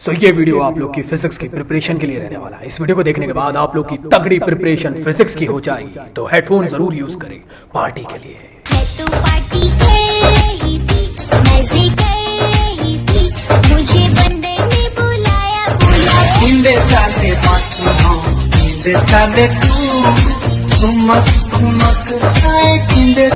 ये वीडियो आप लोग की फिजिक्स की प्रिपरेशन के लिए रहने वाला है। इस वीडियो को देखने के बाद आप लोग की तगड़ी प्रिपरेशन फिजिक्स की हो जाएगी, तो हेडफोन जरूर यूज करें पार्टी के लिए। मैं तो पार्टी कर रही थी, मजे कर रही थी, मुझे बंदे ने बुलाया। नींदे चाले पाँचों नींदे चाले तू ठुमक ठुमक आए नींदे।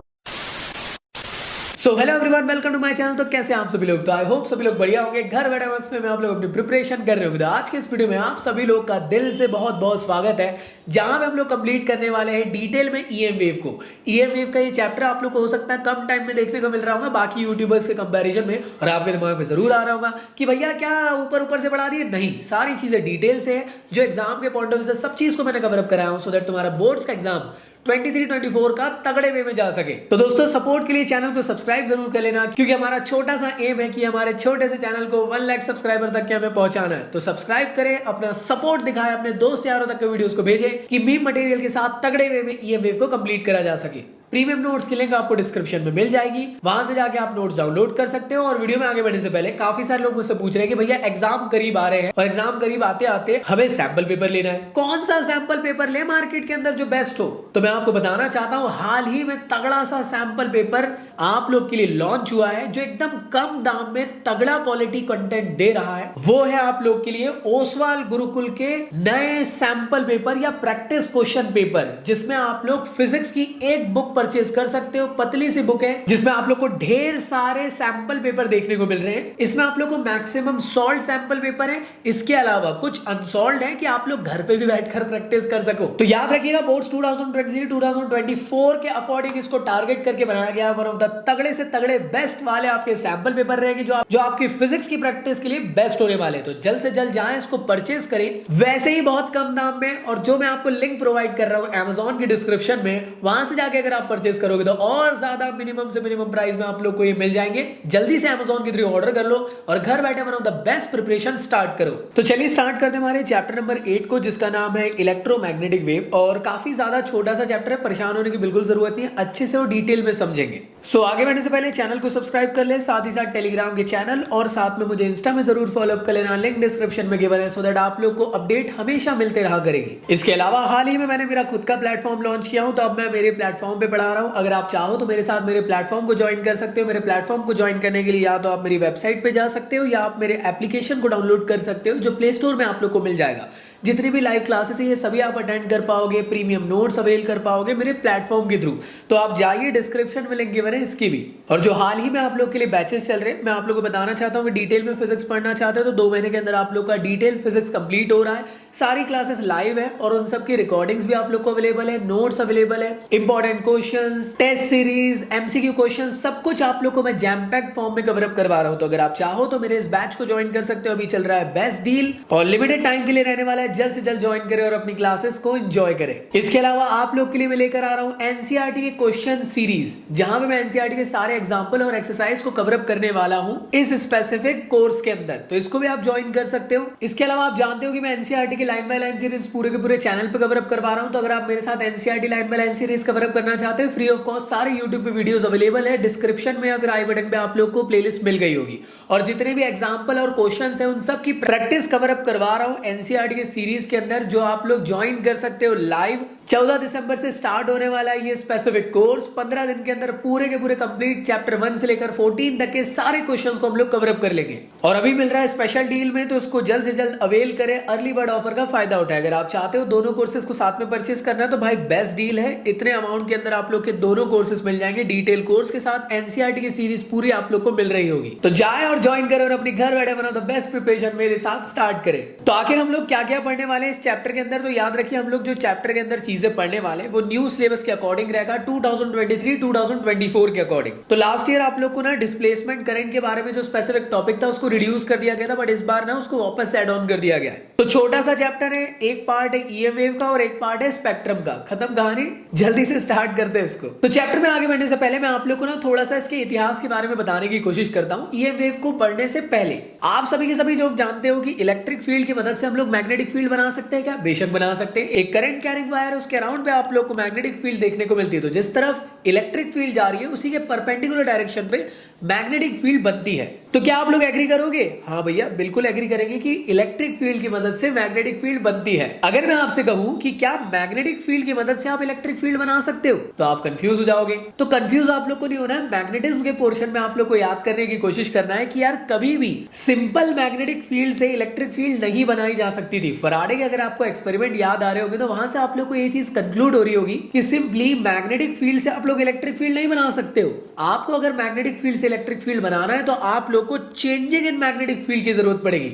So hello everyone, welcome to my channel. तो कैसे आप सभी लोग? तो आई होप सभी लोग बढ़िया होंगे। घर बैठे मस्त में आप लोग अपनी प्रिपरेशन कर रहे होंगे। तो आज के इस वीडियो में आप सभी लोग का दिल से बहुत बहुत स्वागत है, जहां पे हम लोग कंप्लीट करने वाले हैं डिटेल में ईएम वेव को। ईएम वेव का ये चैप्टर आप लोग को हो सकता है कम टाइम में देखने को मिल रहा होगा बाकी यूट्यूबर्स के कंपैरिजन में, और आपके दिमाग में जरूर आ रहा होगा कि भैया क्या ऊपर ऊपर से पढ़ा दिए। नहीं, सारी चीजें डिटेल से है, जो एग्जाम के पॉइंट ऑफ व्यू से सब चीज को मैंने कवर अप कराया हूं, सो दैट तुम्हारा बोर्ड्स का एग्जाम 23-24 का तगड़े वे में जा सके। तो दोस्तों, सपोर्ट के लिए चैनल को सब्सक्राइब जरूर कर लेना, क्योंकि हमारा छोटा सा एम है कि हमारे छोटे से चैनल को 1 लाख सब्सक्राइबर तक के हमें पहुंचाना है। तो सब्सक्राइब करें, अपना सपोर्ट दिखाएं, अपने दोस्त यारों तक के वीडियोस को भेजें कि मीम मटेरियल के साथ तगड़े वे में ईएम वेव को कंप्लीट करा जा सके। प्रीमियम नोट्स की लिंक आपको डिस्क्रिप्शन में मिल जाएगी, वहां से जाके आप नोट्स डाउनलोड कर सकते हो। और वीडियो में आगे बढ़ने से पहले काफी सारे लोग मुझसे पूछ रहे हैं कि भैया एग्जाम करीब आ रहे हैं, और एग्जाम करीब आते आते हमें सैंपल पेपर लेना है, कौन सा सैंपल पेपर ले मार्केट के अंदर जो बेस्ट हो। तो मैं आपको बताना चाहता हूं, हाल ही में तगड़ा सा सैंपल पेपर आप लोग के लिए लॉन्च हुआ है, जो एकदम कम दाम में तगड़ा क्वालिटी कंटेंट दे रहा है। वो है आप लोग के लिए ओसवाल गुरुकुल के नए सैंपल पेपर या प्रैक्टिस क्वेश्चन पेपर, जिसमें आप लोग फिजिक्स की एक बुक परचेज कर सकते हो। पतली सी बुक है, जिसमें आप लोग को ढेर सारे सैंपल पेपर देखने को मिल रहे हैं। इसमें आप लोग को मैक्सिमम सॉल्व सैंपल पेपर है, इसके अलावा कुछ अनसॉल्व है कि आप लोग घर पे भी बैठकर प्रैक्टिस कर सको। तो याद रखिएगा, बोर्ड्स 2023-2024 के अकॉर्डिंग इसको टारगेट करके बनाया गया। वन ऑफ द तगड़े से तगड़े बेस्ट वाले आपके सैंपल पेपर रहेंगे, जो आपकी फिजिक्स की प्रैक्टिस के लिए बेस्ट होने वाले। तो जल्द से जल्द जाएं, इसको परचेज करें, वैसे ही बहुत कम दाम में। और जो मैं आपको लिंक प्रोवाइड कर रहा हूं Amazon की डिस्क्रिप्शन में, वहां से जाके अगर आप परचेज करोगे तो और ज्यादा मिनिमम से मिनिमम प्राइस में आप लोग को ये मिल जाएंगे। जल्दी से Amazon के थ्रू ऑर्डर कर लो और घर बैठे one of the best preparation start करो। तो चलिए स्टार्ट करते हैं हमारे चैप्टर नंबर 8 को, जिसका नाम है इलेक्ट्रोमैग्नेटिक वेव। और काफी ज्यादा छोटा सा चैप्टर है, परेशान होने की बिल्कुल जरूरत नहीं है, अच्छे से वो डिटेल में समझेंगे। सो आगे बढ़ने से पहले चैनल को सब्सक्राइब कर ले, साथ ही साथ टेलीग्राम के चैनल और साथ में मुझे इंस्टा में जरूर फॉलो अप कर लेना, लिंक डिस्क्रिप्शन में गिवन है, सो दैट आप लोग को अपडेट हमेशा मिलते रहा करेगी। इसके अलावा हाल ही में मैंने मेरा खुद का प्लेटफॉर्म लॉन्च किया हूं, तो अब मैं मेरे प्लेटफॉर्म पे पढ़ा रहा हूं। अगर आप चाहो तो मेरे साथ मेरे प्लेटफॉर्म को ज्वाइन कर सकते हो। मेरे प्लेटफॉर्म को ज्वाइन करने के लिए या तो आप मेरी वेबसाइट पे जा सकते हो, या आप मेरे एप्लीकेशन को डाउनलोड कर सकते हो, जो प्ले स्टोर में आप लोग को मिल जाएगा। जितनी भी लाइव क्लासेस है ये सभी आप अटेंड कर पाओगे, प्रीमियम नोट्स अवेल कर पाओगे मेरे प्लेटफॉर्म के थ्रू। तो आप जाइए, डिस्क्रिप्शन में लिंक गिवन है इसकी भी। और जो हाल ही में आप लोग के लिए बैचेस चल रहे हैं, मैं आप लोग को बताना चाहता हूं कि डिटेल में फिजिक्स पढ़ना चाहते हो तो 2 महीने के अंदर आप लोग का डिटेल फिजिक्स कंप्लीट हो रहा है। सारी क्लासेस लाइव है और उन सब की रिकॉर्डिंग्स भी आप लोग को अवेलेबल है, नोट्स अवेलेबल है, important questions, test series, MCQ question, सब कुछ आप लोग को मैं जैम पैक्ड फॉर्म में कवर अप करवा रहा हूं। तो अगर आप चाहो तो मेरे इस बैच को ज्वाइन कर सकते हो। अभी चल रहा है बेस्ट डील और लिमिटेड टाइम के लिए रहने वाला है। जल्द से जल्द ज्वाइन करें और अपनी क्लासेस को एंजॉय करें। इसके अलावा आप लोग के लिए मैं लेकर आ रहा हूं एनसीईआरटी के क्वेश्चन सीरीज, जहां पे मैं एनसीईआरटी के सारे एग्जांपल और एक्सरसाइज को कवर अप करने वाला हूं इस स्पेसिफिक कोर्स के अंदर। तो इसको भी आप ज्वाइन कर सकते हो। इसके अलावा आप जानते हो कि मैं एनसीईआरटी की लाइन बाय लाइन सीरीज पूरे के पूरे चैनल पे कवर अप करवा रहा हूं। तो अगर आप मेरे साथ NCERT line by line series cover up करना चाहते हो, फ्री ऑफ कॉस्ट सारे यूट्यूब पे वीडियोस अवेलेबल है, डिस्क्रिप्शन में या फिर आई बटन पे आप लोग को प्लेलिस्ट मिल गई होगी। और जितने भी एग्जांपल और क्वेश्चंस हैं उन सब की प्रैक्टिस कवर अप करवा रहा हूं एनसीईआरटी के सीरीज के अंदर, जो आप लोग ज्वाइन कर सकते हो लाइव। 14 दिसंबर से स्टार्ट होने वाला है ये स्पेसिफिक कोर्स। 15 दिन के अंदर पूरे के पूरे कंप्लीट चैप्टर 1 से लेकर 14 तक के सारे क्वेश्चंस को हम लोग कवर अप कर लेंगे। और अभी मिल रहा है स्पेशल डील में, तो इसको जल्द से जल्द अवेल करें, अर्ली बर्ड ऑफर का फायदा उठाए। अगर आप चाहते हो दोनों कोर्सेज को साथ में परचेस करना है तो भाई बेस्ट डील है। इतने अमाउंट के अंदर आप लोग के दोनों कोर्सेज मिल जाएंगे, डिटेल कोर्स के साथ एनसीईआरटी की सीरीज पूरी आप लोग को मिल रही होगी। तो जाए और ज्वाइन करें और अपनी घर बैठे बनाओ द बेस्ट प्रिपरेशन मेरे साथ स्टार्ट करें। तो आखिर हम लोग क्या क्या पढ़ने वाले हैं इस चैप्टर के अंदर, तो याद रखिए हम लोग जो चैप्टर के अंदर चीजें पढ़ने वाले वो न्यू सिलेबस के अकॉर्डिंग रहेगा, 2023-2024 के अकॉर्डिंग। तो लास्ट ईयर आप लोग को ना डिस्प्लेसमेंट करंट के बारे में जो स्पेसिफिक टॉपिक था उसको रिड्यूस कर दिया गया था, बट इस बार ना उसको वापस ऐड ऑन कर दिया गया है। तो छोटा सा चैप्टर है, एक पार्ट है ईएम वेव का और एक पार्ट है स्पेक्ट्रम का। खत्म कहानी, जल्दी से स्टार्ट करते हैं इसको। तो चैप्टर में आगे बढ़ने से पहले मैं आप लोग को ना थोड़ा सा इसके इतिहास के बारे में बताने की कोशिश करता हूं। ईएम वेव को पढ़ने से पहले आप सभी के सभी लोग जानते हो कि इलेक्ट्रिक फील्ड की मदद से हम लोग मैग्नेटिक फील्ड बना सकते हैं क्या? बेशक बना सकते हैं। एक करंट कैरिंग वायर है, उसके अराउंड पे आप लोग को मैग्नेटिक फील्ड देखने को मिलती है। तो जिस तरफ इलेक्ट्रिक फील्ड जा रही है उसी के परपेंडिकुलर डायरेक्शन पे मैग्नेटिक फील्ड बनती है। तो क्या आप लोग एग्री करोगे? हाँ भैया, बिल्कुल एग्री करेंगे कि इलेक्ट्रिक फील्ड की मदद से मैग्नेटिक फील्ड बनती है। अगर मैं आपसे कहूं कि क्या मैग्नेटिक फील्ड की मदद से आप इलेक्ट्रिक फील्ड बना सकते हो, तो आप कंफ्यूज हो जाओगे। तो कंफ्यूज आप लोग को नहीं होना है। मैग्नेटिज्म के पोर्शन में आप लोग को याद करने की कोशिश करना है कि यार कभी भी सिंपल मैग्नेटिक फील्ड से इलेक्ट्रिक फील्ड नहीं बनाई जा सकती थी। फराडे के अगर आपको एक्सपेरिमेंट याद आ रहे होंगे तो वहां से आप लोग को ये चीज कंक्लूड हो रही होगी कि सिंपली मैग्नेटिक फील्ड से आप लोग इलेक्ट्रिक फील्ड नहीं बना सकते हो। आपको अगर मैग्नेटिक फील्ड से इलेक्ट्रिक फील्ड बनाना है तो आप लोग को चेंजिंग इन मैग्नेटिक फील्ड की जरूरत पड़ेगी।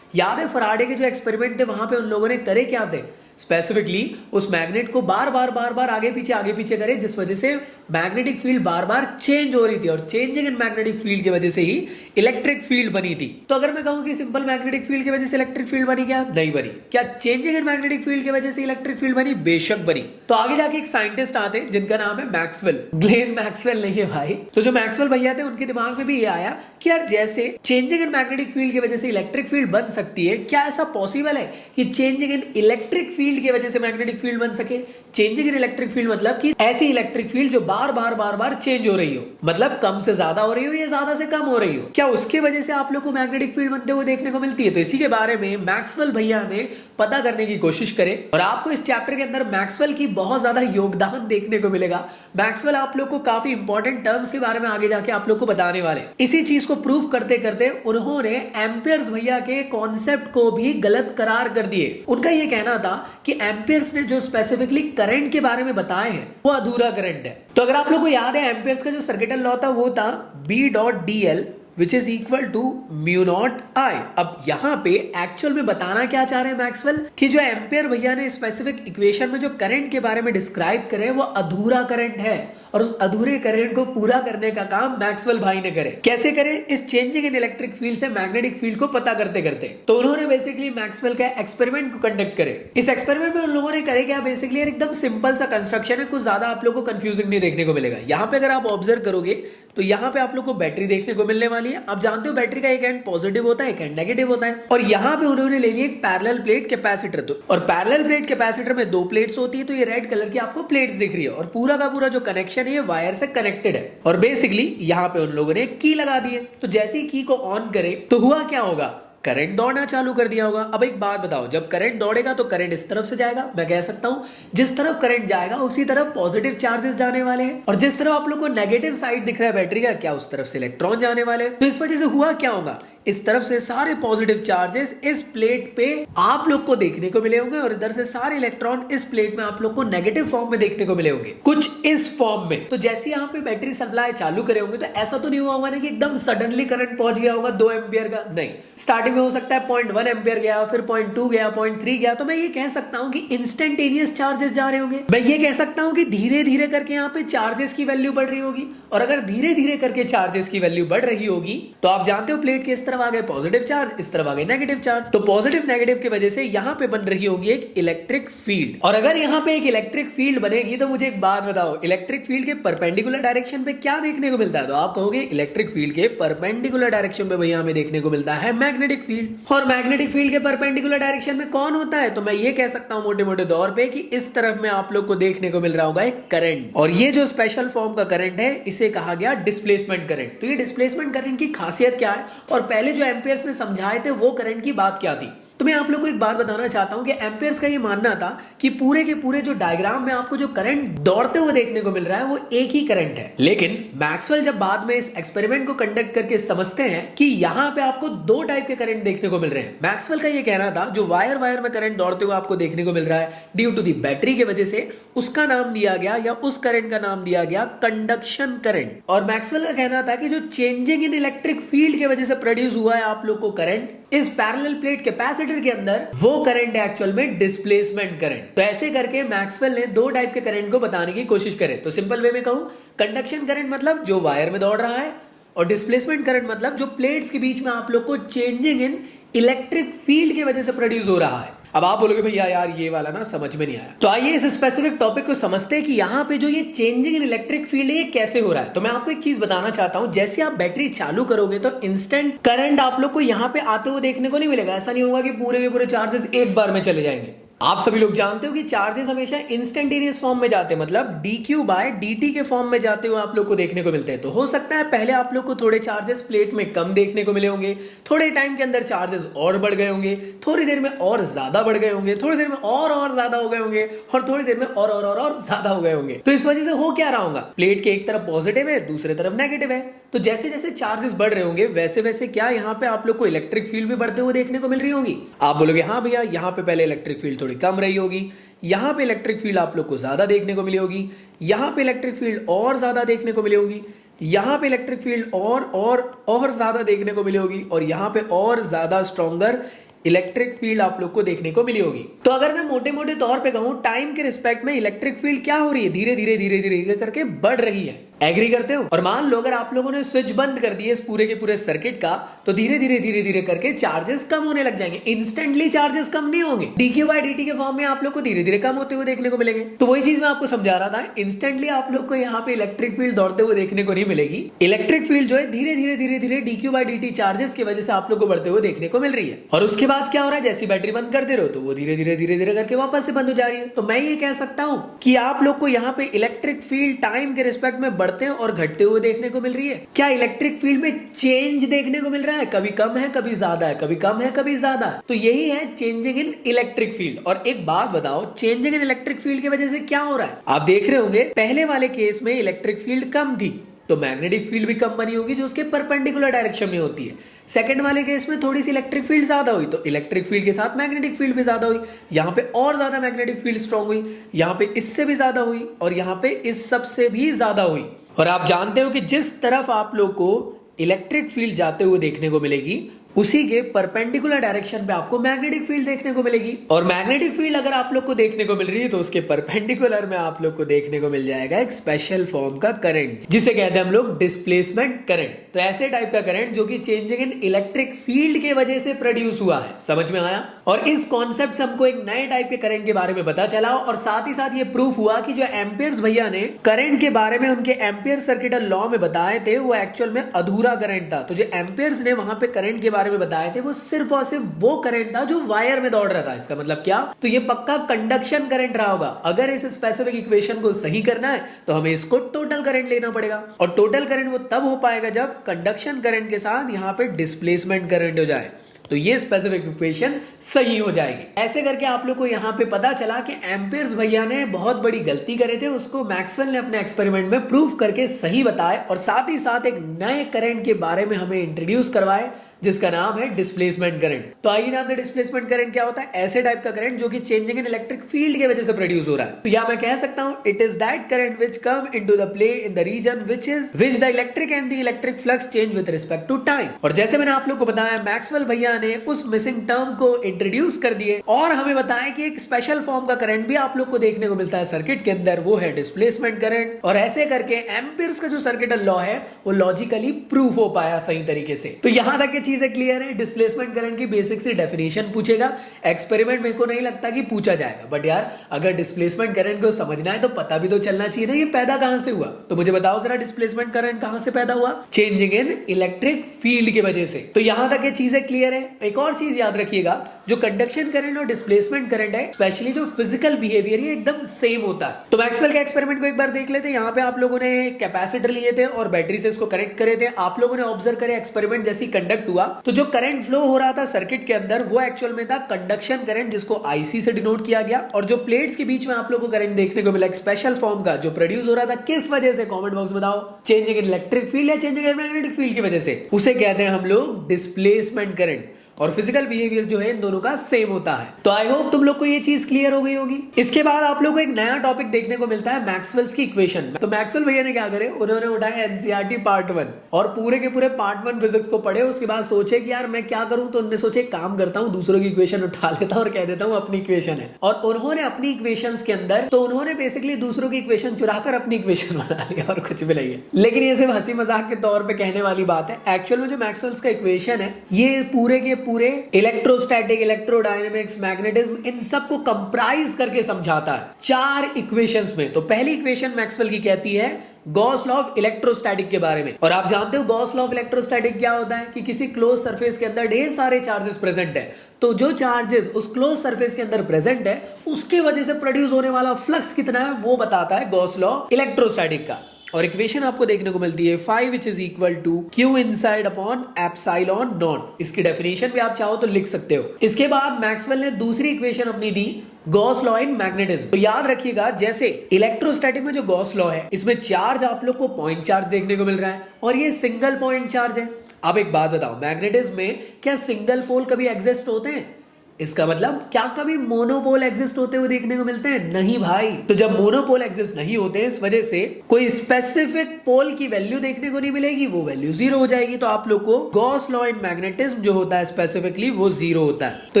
याद है फराडे के जो एक्सपेरिमेंट थे वहां पे उन लोगों ने करे क्या थे? स्पेसिफिकली उस मैग्नेट को बार बार आगे पीछे करे, जिस वजह से मैग्नेटिक फील्ड बार बार चेंज हो रही थी और चेंजिंग इन मैग्नेटिक फील्ड की वजह से ही इलेक्ट्रिक फील्ड बनी थी। तो अगर मैं कहूं कि सिंपल मैग्नेटिक फील्ड की वजह से इलेक्ट्रिक फील्ड बनी, क्या नहीं बनी? क्या चेंजिंग इन मैग्नेटिक फील्ड की वजह से इलेक्ट्रिक फील्ड बनी? बेशक बनी। तो आगे जाके एक साइंटिस्ट आते हैं जिनका नाम है मैक्सवेल। ग्लेन मैक्सवेल नहीं है भाई। तो जो मैक्सवेल भैया थे उनके दिमाग में भी ये आया कि यार जैसे चेंजिंग इन मैग्नेटिक फील्ड की वजह से इलेक्ट्रिक फील्ड बन सकती है, क्या ऐसा पॉसिबल है कि चेंजिंग इन इलेक्ट्रिक फील्ड की वजह से मैग्नेटिक फील्ड बन सके? चेंजिंग इन इलेक्ट्रिक फील्ड मतलब कि ऐसी इलेक्ट्रिक फील्ड जो बार बार चेंज हो रही हो, मतलब कम से ज्यादा हो रही हो या ज्यादा से कम हो रही हो, क्या उसके वजह से आप लोग को मैग्नेटिक फील्ड बनते हुए देखने को मिलती है? तो इसी के बारे में मैक्सवेल भैया ने पता करने की कोशिश करे और आपको इस चैप्टर के अंदर मैक्सवेल की बहुत ज्यादा योगदान देखने को मिलेगा। मैक्सवेल आप लोग को काफी इंपॉर्टेंट टर्म्स के बारे में आगे जाके आप लोग को बताने वाले। इसी चीज को प्रूव करते करते उन्होंने एम्पियर्स भैया के कॉन्सेप्ट को भी गलत करार कर दिए। उनका यह कहना था कि एम्पियर्स ने जो स्पेसिफिकली करंट के बारे में बताए हैं वो अधूरा करंट है। तो अगर आप लोग को याद है एम्पियर्स का जो सर्किटल लॉ था वो था B.dl which is equal to mu naught I. अब यहाँ पे एक्चुअल में बताना क्या चाह रहे हैं मैक्सवेल कि जो एम्पियर भैया ने स्पेसिफिक इक्वेशन में जो करंट के बारे में डिस्क्राइब करे वो अधूरा करंट है और उस अधूरे करंट को पूरा करने का काम मैक्सवेल भाई ने करे। कैसे करे? इस चेंजिंग इन इलेक्ट्रिक फील्ड से मैग्नेटिक फील्ड को पता करते करते। तो उन्होंने बेसिकली मैक्सवेल का एक्सपेरिमेंट को कंडक्ट करे। इस एक्सपेरिमेंट में उन लोगों ने करे क्या? बेसिकली एकदम सिंपल सा कंस्ट्रक्शन है, कुछ ज्यादा आप लोग को कंफ्यूजिंग नहीं देखने को मिलेगा। यहाँ पे अगर आप ऑब्जर्व करोगे तो यहाँ पे आप लोग को बैटरी देखने को मिलने वाली है। आप जानते हो बैटरी का एक एंड पॉजिटिव होता है, एक एंड नेगेटिव होता है। और यहाँ पे उन्होंने ले लिया एक पैरेलल प्लेट कैपेसिटर। तो और पैरेलल प्लेट कैपेसिटर में 2 प्लेट्स होती है, तो ये रेड कलर की आपको प्लेट्स दिख रही है और पूरा का पूरा जो कनेक्शन है ये वायर से कनेक्टेड है। और बेसिकली यहाँ पे उन लोगों ने की लगा दी है। तो जैसे ही की को ऑन करे तो हुआ क्या होगा? करंट दौड़ना चालू कर दिया होगा। अब एक बात बताओ, जब करंट दौड़ेगा तो करंट इस तरफ से जाएगा। मैं कह सकता हूं जिस तरफ करंट जाएगा उसी तरफ पॉजिटिव चार्जेस जाने वाले हैं और जिस तरफ आप लोग को नेगेटिव साइड दिख रहा है बैटरी का, क्या उस तरफ से इलेक्ट्रॉन जाने वाले हैं। तो इस वजह से हुआ क्या होगा? इस तरफ से सारे पॉजिटिव चार्जेस इस प्लेट पे आप लोग को देखने को मिले होंगे और इधर से सारे इलेक्ट्रॉन इस प्लेट में आप लोग को नेगेटिव फॉर्म में देखने को मिले होंगे, कुछ इस फॉर्म में। तो जैसे यहाँ पे बैटरी सप्लाई चालू करे होंगे तो ऐसा तो नहीं हुआ होगा ना कि एकदम सडनली करंट पहुंच गया होगा 2 एम्पियर का। नहीं, स्टार्टिंग में हो सकता है 0.1 एम्पियर गया, फिर 0.2 गया, 0.3 गया। तो मैं ये कह सकता हूँ कि इंस्टेंटेनियस चार्जेस जा रहे होंगे। मैं ये कह सकता हूँ कि धीरे धीरे करके यहाँ पे चार्जेस की वैल्यू बढ़ रही होगी। और अगर धीरे धीरे करके चार्जेस की वैल्यू बढ़ रही होगी तो आप जानते हो प्लेट के इस तरफ आ गए पॉजिटिव चार्ज, इस तरफ आ गए नेगेटिव चार्ज। तो पॉजिटिव नेगेटिव की वजह से यहाँ पे बन रही होगी एक इलेक्ट्रिक फील्ड। और अगर यहाँ पे एक इलेक्ट्रिक फील्ड बनेगी तो मुझे एक बात बताओ, इलेक्ट्रिक फील्ड के परपेंडिकुलर डायरेक्शन पे क्या देखने को मिलता है? तो आप कहोगे इलेक्ट्रिक फील्ड के परपेंडिकुलर डायरेक्शन पे भैया हमें देखने को मिलता है मैग्नेटिक फील्ड। और मैग्नेटिक फील्ड के परपेंडिकुलर डायरेक्शन में कौन होता है? तो मैं ये कह सकता हूं मोटे मोटे तौर पे कि इस तरफ में आप लोग को देखने को मिल रहा होगा एक करंट। और ये जो स्पेशल फॉर्म का करंट है इसे कहा गया डिस्प्लेसमेंट करंट। तो ये डिस्प्लेसमेंट करंट की खासियत क्या है और पहले जो एम्पियर्स ने समझाए थे वो करंट की बात क्या थी? तो मैं आप लोग को एक बात बताना चाहता हूं कि एम्पियर्स का ये मानना था कि पूरे के पूरे जो डायग्राम में आपको जो करंट दौड़ते हुए देखने को मिल रहा है वो एक ही करंट है। लेकिन मैक्सवेल जब बाद में इस एक्सपेरिमेंट को कंडक्ट करके समझते हैं कि यहाँ पे आपको 2 टाइप के करंट देखने को मिल रहे हैं। मैक्सवेल का ये कहना था जो वायर में करंट दौड़ते हुए आपको देखने को मिल रहा है ड्यू टू दी बैटरी की वजह से, उसका नाम दिया गया या उस करंट का नाम दिया गया कंडक्शन करंट। और मैक्सवेल का कहना था कि जो चेंजिंग इन इलेक्ट्रिक फील्ड की वजह से प्रोड्यूस हुआ है आप लोग को करंट इस पैरेलल प्लेट कैपेसिटर के अंदर, वो करंट है एक्चुअल में डिस्प्लेसमेंट करंट। तो ऐसे करके मैक्सवेल ने 2 टाइप के करंट को बताने की कोशिश करे। तो सिंपल वे में कहूं, कंडक्शन करंट मतलब जो वायर में दौड़ रहा है और डिस्प्लेसमेंट करंट मतलब जो प्लेट्स के बीच में आप लोग को चेंजिंग इन इलेक्ट्रिक फील्ड की वजह से प्रोड्यूस हो रहा है। अब आप बोलोगे भैया यार ये वाला ना समझ में नहीं आया। तो आइए इस स्पेसिफिक टॉपिक को समझते हैं कि यहाँ पे जो ये चेंजिंग इन इलेक्ट्रिक फील्ड है ये कैसे हो रहा है। तो मैं आपको एक चीज बताना चाहता हूँ, जैसे आप बैटरी चालू करोगे तो इंस्टेंट करंट आप लोग को यहाँ पे आते हुए देखने को नहीं मिलेगा। ऐसा नहीं होगा कि पूरे के पूरे चार्जेस एक बार में चले जाएंगे। आप सभी लोग जानते हो कि चार्जेस हमेशा इंस्टेंटेनियस फॉर्म में जाते हैं, मतलब dq बाय dt के फॉर्म में जाते हुए आप लोग को देखने को मिलते हैं। तो हो सकता है पहले आप लोग को थोड़े चार्जेस प्लेट में कम देखने को मिले होंगे, थोड़े टाइम के अंदर चार्जेस और बढ़ गए होंगे, थोड़ी देर में और ज्यादा बढ़ गए होंगे, थोड़ी देर में और ज्यादा हो गए होंगे, और थोड़ी देर में और ज्यादा हो गए होंगे। तो इस वजह से हो क्या रहा होगा, प्लेट के एक तरफ पॉजिटिव है, दूसरे तरफ नेगेटिव है। तो जैसे जैसे चार्जेस बढ़ रहे होंगे वैसे वैसे क्या यहाँ पे आप लोग को इलेक्ट्रिक फील्ड भी बढ़ते हुए देखने को मिल रही होगी। आप बोलोगे हाँ भैया, यहाँ पे पहले इलेक्ट्रिक फील्ड थोड़ी कम रही होगी, यहाँ पे इलेक्ट्रिक फील्ड आप लोग को ज्यादा देखने को मिली होगी, यहाँ पे इलेक्ट्रिक फील्ड और ज्यादा देखने को मिली होगी, यहाँ पे इलेक्ट्रिक फील्ड और ज्यादा देखने को मिली होगी, और यहाँ पे और ज्यादा स्ट्रॉन्गर इलेक्ट्रिक फील्ड आप लोग को देखने को मिली होगी। तो अगर मैं मोटे मोटे तौर पे कहूं, टाइम के रिस्पेक्ट में इलेक्ट्रिक फील्ड क्या हो रही है, धीरे धीरे करके बढ़ रही है। एग्री करते हो? और मान लो अगर आप लोगों ने स्विच बंद कर दिए इस पूरे के पूरे सर्किट का, तो धीरे धीरे करके चार्जेस कम होने लग जाएंगे। इंस्टेंटली चार्जेस कम नहीं होंगे, dq बाय dt के फॉर्म में आप लोग को धीरे धीरे कम होते हुए देखने को मिलेंगे। तो वही चीज मैं आपको समझा रहा था, इंस्टेंटली आप लोग को यहाँ पे इलेक्ट्रिक फील्ड दौड़ते हुए देखने को नहीं मिलेगी। इलेक्ट्रिक फील्ड जो है धीरे धीरे dq बाय dt चार्जेस की वजह से आप लोग को बढ़ते हुए देखने को मिल रही है। और उसके बाद क्या हो रहा है, जैसी बैटरी बंद करते रहो तो वो धीरे धीरे करके वापस से बंद हो जा रही है। तो मैं ये कह सकता हूं कि आप लोग को यहाँ पे इलेक्ट्रिक फील्ड टाइम के रिस्पेक्ट में बढ़ते और घटते हुए देखने को मिल रही है। क्या इलेक्ट्रिक फील्ड में चेंज देखने को मिल रहा है, कभी कम है कभी ज्यादा है, कभी कम है कभी ज्यादा है। तो यही है चेंजिंग इन इलेक्ट्रिक फील्ड। और एक बात बताओ, चेंजिंग इन इलेक्ट्रिक फील्ड की वजह से क्या हो रहा है। आप देख रहे होंगे पहले वाले केस में इलेक्ट्रिक फील्ड कम थी तो मैग्नेटिक फील्ड भी कम बनी होगी जो उसके परपेंडिकुलर डायरेक्शन में होती है। सेकंड वाले केस में थोड़ी सी इलेक्ट्रिक फील्ड ज्यादा हुई तो इलेक्ट्रिक फील्ड के साथ मैग्नेटिक फील्ड भी ज्यादा हुई। यहाँ पे और ज्यादा मैग्नेटिक फील्ड स्ट्रांग हुई, यहाँ पे इससे भी ज्यादा हुई, और यहाँ पे इस सबसे भी ज्यादा हुई। और आप जानते हो कि जिस तरफ आप लोग को इलेक्ट्रिक फील्ड जाते हुए देखने को मिलेगी उसी के परपेंडिकुलर डायरेक्शन पे आपको मैग्नेटिक फील्ड देखने को मिलेगी। और मैग्नेटिक फील्ड अगर आप लोग को देखने को मिल रही है तो उसके परपेंडिकुलर में आप लोग को देखने को मिल जाएगा एक स्पेशल फॉर्म का करंट, जिसे कहते हैं हम लोग डिस्प्लेसमेंट करंट। तो ऐसे टाइप का करंट जो कि चेंजिंग इन इलेक्ट्रिक फील्ड के वजह से प्रोड्यूस हुआ है। समझ में आया? और इस कॉन्सेप्ट से हमको एक नए टाइप के करंट के बारे में पता चला, और साथ ही साथ ये प्रूफ हुआ कि जो एम्पियर्स भैया ने करंट के बारे में उनके एम्पियर सर्किटल लॉ में बताए थे वो एक्चुअल में अधूरा करंट था। तो जो एम्पियर्स ने वहां पे करंट के बारे में बताए थे वो सिर्फ और सिर्फ वो करंट था जो वायर में दौड़ रहा था। इसका मतलब क्या, तो ये पक्का कंडक्शन करंट रहा होगा। अगर इस स्पेसिफिक इक्वेशन को सही करना है तो हमें इसको टोटल करंट लेना पड़ेगा, और टोटल करंट वो तब हो पाएगा जब कंडक्शन करंट के साथ यहाँ पे डिस्प्लेसमेंट करंट हो जाए, तो ये स्पेसिफिक इक्वेशन सही हो जाएगी। ऐसे करके आप लोग को यहाँ पे पता चला कि एम्पियर्स भैया ने बहुत बड़ी गलती करे थे, उसको मैक्सवेल ने अपने एक्सपेरिमेंट में प्रूफ करके सही बताए, और साथ ही साथ एक नए करंट के बारे में हमें इंट्रोड्यूस करवाए जिसका नाम है डिस्प्लेसमेंट करंट। तो आइए जानते हैं डिस्प्लेसमेंट करंट क्या होता है। ऐसे टाइप का करंट जो कि चेंजिंग इन इलेक्ट्रिक फील्ड की वजह से प्रोड्यूस हो रहा है। तो या मैं कह सकता हूं it is that current which come into the play in the region which the electric and the electric flux change with respect to time. और जैसे मैंने आप लोग को बताया, मैक्सवेल भैया ने उस मिसिंग टर्म को इंट्रोड्यूस कर दिए और हमें बताया कि एक स्पेशल फॉर्म का करंट भी आप लोग को देखने को मिलता है सर्किट के अंदर, वो है डिस्प्लेसमेंट करंट। और ऐसे करके एम्पियर्स का जो सर्किटल लॉ है वो लॉजिकली प्रूफ हो पाया सही तरीके से। तो यहां तक की चीजें क्लियर है। डिस्प्लेसमेंट करंट की बेसिक सी डेफिनेशन पूछेगा, एक्सपेरिमेंट मेरे को नहीं लगता कि पूछा जाएगा, बट यार अगर डिस्प्लेसमेंट करंट को समझना है तो पता भी तो चलना चाहिए ना ये पैदा कहां से हुआ। तो मुझे बताओ जरा डिस्प्लेसमेंट करंट कहां से पैदा हुआ, चेंजिंग इन इलेक्ट्रिक फील्ड की वजह से। तो यहां तक ये चीजें क्लियर है। एक और चीज याद रखिएगा, जो कंडक्शन करंट और डिस्प्लेसमेंट करंट है, स्पेशली जो फिजिकल बिहेवियर है एकदम सेम होता है। तो मैक्सवेल के एक्सपेरिमेंट को एक बार देख लेते हैं। यहाँ पे आप लोगों ने कैपेसिटर लिए थे और बैटरी से इसको कनेक्ट करे थे। आप लोगों ने ऑब्जर्व करे एक्सपेरिमेंट जैसी कंडक्ट हुआ तो जो करंट फ्लो हो रहा था सर्किट के अंदर वो एक्चुअल में था कंडक्शन करंट, जिसको आईसी से डिनोट किया गया। और जो प्लेट्स के बीच में आप लोगों को करंट देखने को मिला एक स्पेशल फॉर्म का जो प्रोड्यूस हो रहा था, किस वजह से, कमेंट बॉक्स बताओ। चेंजिंग इन इलेक्ट्रिक फील्ड या चेंजिंग इन मैग्नेटिक फील्ड की वजह से, उसे कहते हैं हम लोग डिस्प्लेसमेंट करंट। और फिजिकल बिहेवियर जो है इन दोनों का सेम होता है। तो आई होप तुम लोग को ये चीज क्लियर हो गई होगी। इसके बाद आप लोग को एक नया टॉपिक देखने को मिलता है मैक्सवेल्स की इक्वेशन। तो मैक्सवेल भैया ने क्या करे, उन्होंने उठाया एनसीईआरटी पार्ट 1 और पूरे के पूरे पार्ट 1 फिजिक्स को पढ़े। उसके बाद सोचे कि यार मैं क्या करूं, तो उन्होंने सोचे काम करता हूं दूसरों की इक्वेशन उठा लेता हूं और कह देता हूं अपनी इक्वेशन है। और उन्होंने अपनी इक्वेशंस के अंदर तो उन्होंने बेसिकली दूसरों की इक्वेशन चुराकर अपनी इक्वेशन बना लिया और कुछ भी नहीं है। लेकिन ये सिर्फ हंसी मजाक के तौर पर कहने वाली बात है। एक्चुअल में जो मैक्सवेल्स का इक्वेशन है ये पूरे के पूरे इलेक्ट्रोस्टैटिक, इलेक्ट्रोडायनेमिक्स, मैग्नेटिज्म, इन सब को कंप्राइज करके समझाता है 4 इक्वेशंस में। तो पहली इक्वेशन मैक्सवेल की कहती है गॉस लॉ ऑफ इलेक्ट्रोस्टैटिक के बारे में। और आप जानते हो गॉस लॉ ऑफ इलेक्ट्रोस्टैटिक क्या होता है कि किसी क्लोज सरफेस के अंदर ढेर सारे चार्जेस प्रेजेंट है, तो जो चार्जेस उस क्लोज सरफेस के अंदर प्रेजेंट है उसके वजह से प्रोड्यूस होने वाला फ्लक्स कितना है वो बताता है गॉस लॉ इलेक्ट्रोस्टैटिक का। और इक्वेशन आपको देखने को मिलती है phi which is equal to q inside upon epsilon not. इसकी डेफिनेशन भी आप चाहो तो लिख सकते हो। इसके बाद मैक्सवेल ने दूसरी इक्वेशन अपनी दी गॉस लॉ इन मैग्नेटिज्म। तो याद रखिएगा जैसे इलेक्ट्रोस्टैटिक में जो गॉस लॉ है इसमें चार्ज आप लोग को पॉइंट चार्ज देखने को मिल रहा है और ये सिंगल पॉइंट चार्ज है। अब एक बात बताओ, मैग्नेटिज्म में क्या सिंगल पोल कभी एग्जिस्ट होते हैं? इसका मतलब क्या कभी मोनोपोल एग्जिस्ट होते हुए देखने को मिलते हैं? नहीं भाई। तो जब मोनोपोल एग्जिस्ट नहीं होते इस वजह से कोई स्पेसिफिक पोल की वैल्यू देखने को नहीं मिलेगी, वो वैल्यू 0 हो जाएगी। तो आप लोग को गॉस लॉ इन मैग्नेटिज्म जो होता है स्पेसिफिकली वो 0 होता है। तो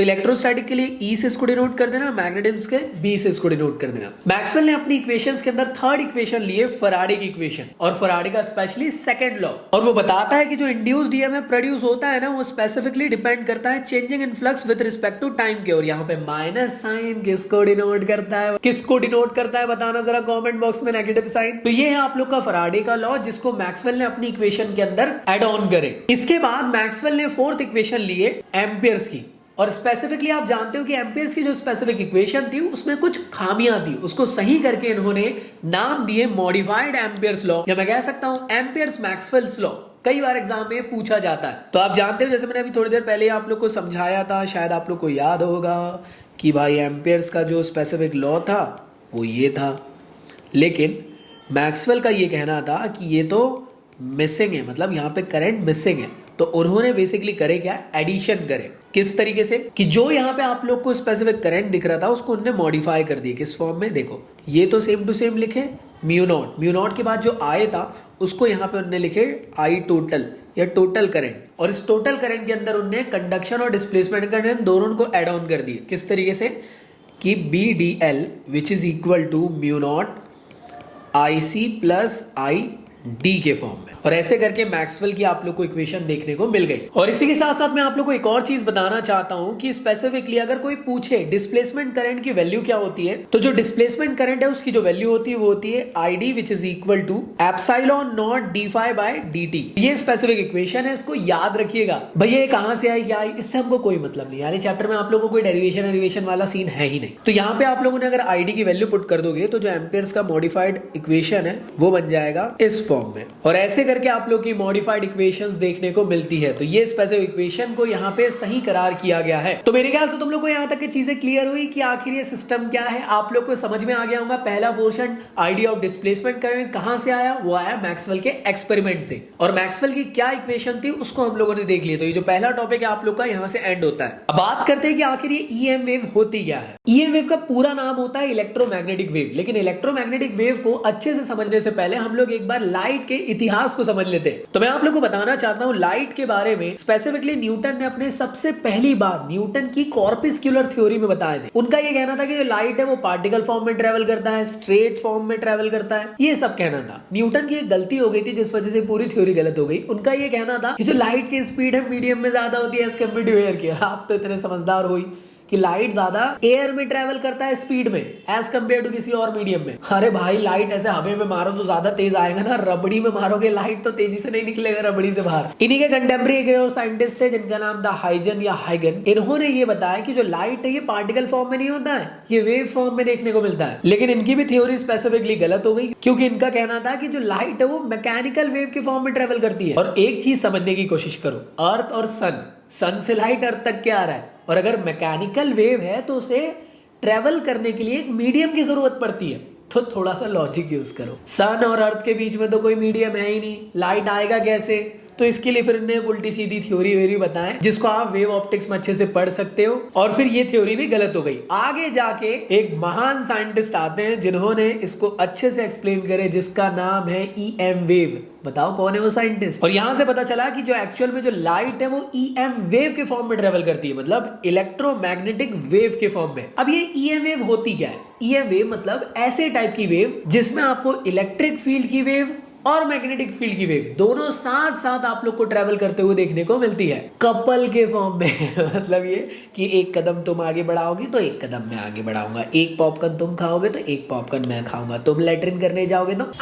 इलेक्ट्रोस्टैटिक के लिए E से इसको डिनोट कर देना, मैग्नेटिज्म के B से इसको डिनोट कर देना। मैक्सवेल ने अपनी इक्वेशंस के अंदर थर्ड इक्वेशन लिए फैराडे की इक्वेशन, और फैराडे का स्पेशली सेकंड लॉ, और वो बताता है कि जो इंड्यूस्ड ईएमएफ प्रोड्यूस होता है ना वो स्पेसिफिकली डिपेंड करता है changing in flux with respect to time के। और यहाँ पे माइनस साइन किसको डिनोट करता है, किसको डिनोट करता है बताना जरा कमेंट बॉक्स में, नेगेटिव साइन। तो ये है आप लोग का फैराडे का लॉ जिसको मैक्सवेल ने अपनी इक्वेशन के अंदर ऐड ऑन करे। इसके बाद मैक्सवेल ने फोर्थ इक्वेशन लिए एम्पियर्स की, और स्पेसिफिकली आप जानते हो कि एम्पियर्स की जो स्पेसिफिक इक्वेशन थी उसमें कुछ खामियां थी, उसको सही करके इन्होंने नाम दिए मॉडिफाइड एम्पियर्स लॉ, या मैं कह सकता हूं एम्पियर्स मैक्सवेल्स लॉ। कई बार एग्जाम में पूछा जाता है। तो आप जानते हो जैसे मैंने अभी थोड़ी देर पहले आप लोग को समझाया था, शायद आप लोग को याद होगा कि भाई एम्पियर्स का जो स्पेसिफिक लॉ था वो ये था, लेकिन मैक्सवेल का ये कहना था कि ये तो मिसिंग है, मतलब यहाँ पे करंट मिसिंग है। तो उन्होंने बेसिकली करे क्या, एडिशन करे। किस तरीके से कि जो यहाँ पे आप लोग को स्पेसिफिक करंट दिख रहा था उसको उन्होंने मॉडिफाई कर दिया। किस फॉर्म में, देखो ये तो सेम टू सेम लिखे म्यू नॉट के बाद जो आई था उसको यहाँ पे उन्होंने लिखे आई टोटल या टोटल करंट, और इस टोटल करंट के अंदर उन्होंने कंडक्शन और डिस्प्लेसमेंट करंट दोनों को ऐड ऑन कर दिए। किस तरीके से कि BDL which is equal to mu not IC plus ID के फॉर्म में, और ऐसे करके मैक्सवेल की आप लोग को इक्वेशन देखने को मिल गई। और इसी के साथ साथ मैं आप लोग को एक और चीज बताना चाहता हूं कि स्पेसिफिकली अगर कोई पूछे डिस्प्लेसमेंट करंट की वैल्यू क्या होती है, तो जो डिस्प्लेसमेंट करंट है उसकी जो वैल्यू होती है वो होती है ID which is equal to epsilon not d∅ by dt। ये स्पेसिफिक इक्वेशन है, इसको याद रखिएगा। भैया ये कहां से आई क्या आई, इससे हमको कोई मतलब नहीं, यानी चैप्टर में आप लोगों को कोई डेरिवेशन वाला सीन है ही नहीं। तो यहाँ पे आप लोगों ने अगर ID की वैल्यू पुट कर दोगे तो जो एम्पियर्स का मॉडिफाइड इक्वेशन है वो बन जाएगा इस फॉर्म में, और ऐसे करके आप लोग की मॉडिफाइड इक्वेशंस देखने को मिलती है। तो ये स्पेसिफिक इक्वेशन को यहाँ पे सही करार किया गया है। तो मेरे ख्याल से तुम लोग को यहाँ तक की चीजें क्लियर हुई कि आखिर ये सिस्टम क्या है, आप लोग को समझ में आ गया होगा। पहला portion idea of displacement current कहां से आया, वो आया मैक्सवेल के एक्सपेरिमेंट से, और मैक्सवेल की क्या इक्वेशन थी उसको हम लोगों ने देख लिया। तो ये जो पहला टॉपिक है आप लोग का यहाँ से एंड होता है। अब बात करते हैं कि आखिर ये ईएम वेव होती क्या है। ईएम वेव का पूरा नाम होता है इलेक्ट्रोमैग्नेटिक वेव, लेकिन इलेक्ट्रोमैग्नेटिक वेव को अच्छे से समझने से पहले हम लोग एक बार लाइट के इतिहास को समझ लेते हैं। तो मैं आप लोग को बताना चाहता हूं लाइट के बारे में। स्पेसिफिकली न्यूटन ने अपने सबसे पहली बार न्यूटन की कॉर्पस्क्यूलर थ्योरी में बताए थे। उनका ये कहना था कि जो लाइट है वो पार्टिकल फॉर्म में ट्रेवल करता है, स्ट्रेट फॉर्म में ट्रेवल करता है, ये सब कहना था। न्यूटन की एक गलती हो गई थी जिस वजह से पूरी थ्योरी गलत हो गई। उनका ये कहना था कि जो लाइट की स्पीड है मीडियम में ज्यादा होती है एज कम्पेयर टू एयर की। आप तो इतने समझदार हो कि लाइट ज्यादा एयर में ट्रेवल करता है स्पीड में एज कंपेयर टू किसी और मीडियम में। अरे भाई लाइट ऐसे हवा में मारो तो ज्यादा तेज आएगा ना, रबड़ी में मारोगे लाइट तो तेजी से नहीं निकलेगा रबड़ी से बाहर। इन्हीं के कंटेम्परेरी एक और साइंटिस्ट थे जिनका नाम था हाइजन या हाइगन। इन्होंने ये बताया कि जो लाइट है ये पार्टिकल फॉर्म में नहीं होता है, ये वेव फॉर्म में देखने को मिलता है। लेकिन इनकी भी थ्योरी स्पेसिफिकली गलत हो गई, क्योंकि इनका कहना था कि जो लाइट है वो मैकेनिकल वेव के फॉर्म में ट्रेवल करती है। और एक चीज समझने की कोशिश करो, अर्थ और सन से लाइट अर्थ तक क्या आ रहा है, और अगर मैकेनिकल वेव है तो उसे ट्रेवल करने के लिए एक मीडियम की जरूरत पड़ती है। तो थोड़ा सा लॉजिक यूज करो, सन और अर्थ के बीच में तो कोई मीडियम है ही नहीं, लाइट आएगा कैसे? तो इसके लिए फिर इन्हें उल्टी सीधी थ्योरी बताएं जिसको आप वेव ऑप्टिक्स में अच्छे से पढ़ सकते हो। और फिर ये थ्योरी भी गलत हो गई। आगे जाके एक महान साइंटिस्ट आते हैं जिन्होंने इसको अच्छे से एक्सप्लेन करे, जिसका नाम है ईएम वेव। बताओ कौन है वो साइंटिस्ट? और यहां से पता चला कि जो एक्चुअल में जो लाइट है वो ईएम वेव के फॉर्म में ट्रेवल करती है, मतलब इलेक्ट्रोमैग्नेटिक वेव के फॉर्म में। अब ये ईएम वेव होती क्या है? ईएम वेव मतलब ऐसे टाइप की वेव जिसमें आपको इलेक्ट्रिक फील्ड की वेव और मैग्नेटिक फील्ड की वेव दोनों साथ साथ आप लोग को ट्रेवल करते हुए देखने को मिलती है, कपल के फॉर्म में। मतलब ये कि एक कदम तुम आगे बढ़ाओगी तो एक कदम मैं आगे बढ़ाऊंगा, एक पॉपकॉर्न तुम खाओगे तो एक पॉपकॉर्न मैं खाऊंगा, तुम लैट्रिन करने जाओगे तो